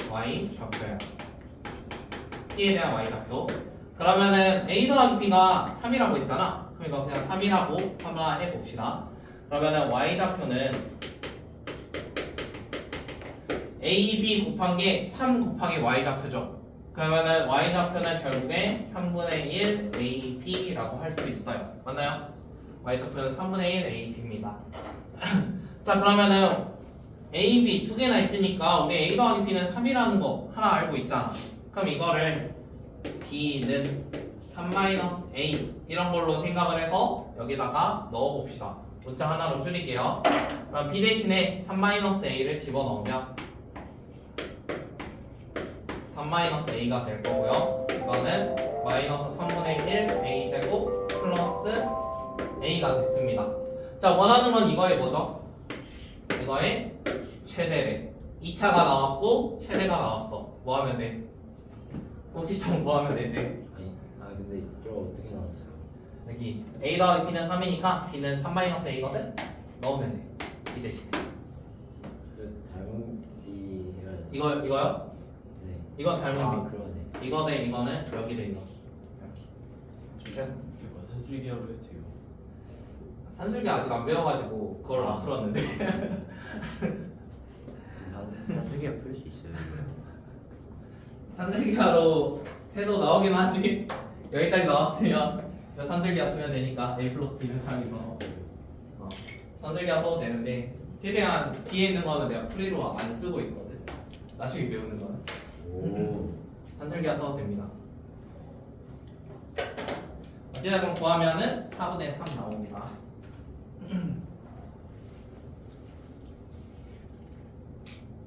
[SPEAKER 1] y 좌표야. t에 대한 y 좌표. 그러면은 a 더하기 b가 3이라고 했잖아. 그럼 이거 그냥 3이라고 한번 해봅시다. 그러면은 y 좌표는 a, b 곱한 게 3 곱하기 y 좌표죠. 그러면은 y 좌표는 결국에 3분의 1 a, b라고 할 수 있어요. 맞나요? y 좌표는 3분의 1 a, b입니다. 자, 그러면은 a, b 두 개나 있으니까 우리 a 더하기 b는 3이라는 거 하나 알고 있잖아. 그럼 이거를 b는 3-a 이런 걸로 생각을 해서 여기다가 넣어봅시다. 문자 하나로 줄일게요. 그럼 b 대신에 3-a를 집어넣으면 3-a가 될 거고요. 이거는 마이너스 3분의 1 a제곱 플러스 a가 됐습니다. 자, 원하는 건 이거의 뭐죠? 이거의 최대래. 2차가 나왔고 최대가 나왔어. 뭐 하면 돼? 꼭지점 뭐 하면 되지?
[SPEAKER 3] 아니, 근데 이거 어떻게 나왔어요?
[SPEAKER 1] 여기 a 더하기 b는 3이니까 b는 3-a거든? 넣으면 돼. 이 대신
[SPEAKER 3] 그 닮은비 해야 돼.
[SPEAKER 1] 이거요?
[SPEAKER 3] 네.
[SPEAKER 1] 이건 닮은
[SPEAKER 3] 아,
[SPEAKER 1] 비.
[SPEAKER 3] 그러네.
[SPEAKER 1] 이거 대 이거는 여기 대 여기. 이렇게.
[SPEAKER 2] 이거 산술기 하러 해도 돼요.
[SPEAKER 1] 산술기 아직 안 배워가지고 그걸 안 풀었는데.
[SPEAKER 3] 산술기가 풀 수 있어요.
[SPEAKER 1] 산술기하러 해도 나오긴 하지. 여기까지 나왔으면 산술기하 쓰면 되니까 a 플러스 b는 3이서 산술기하 써도 되는데 최대한 뒤에 있는 거는 내가 프리로 안 쓰고 있거든. 나중에 배우는 거는
[SPEAKER 3] 오.
[SPEAKER 1] 산술기하 써도 됩니다. 어찌됐건 구하면은 4분의 3 나옵니다.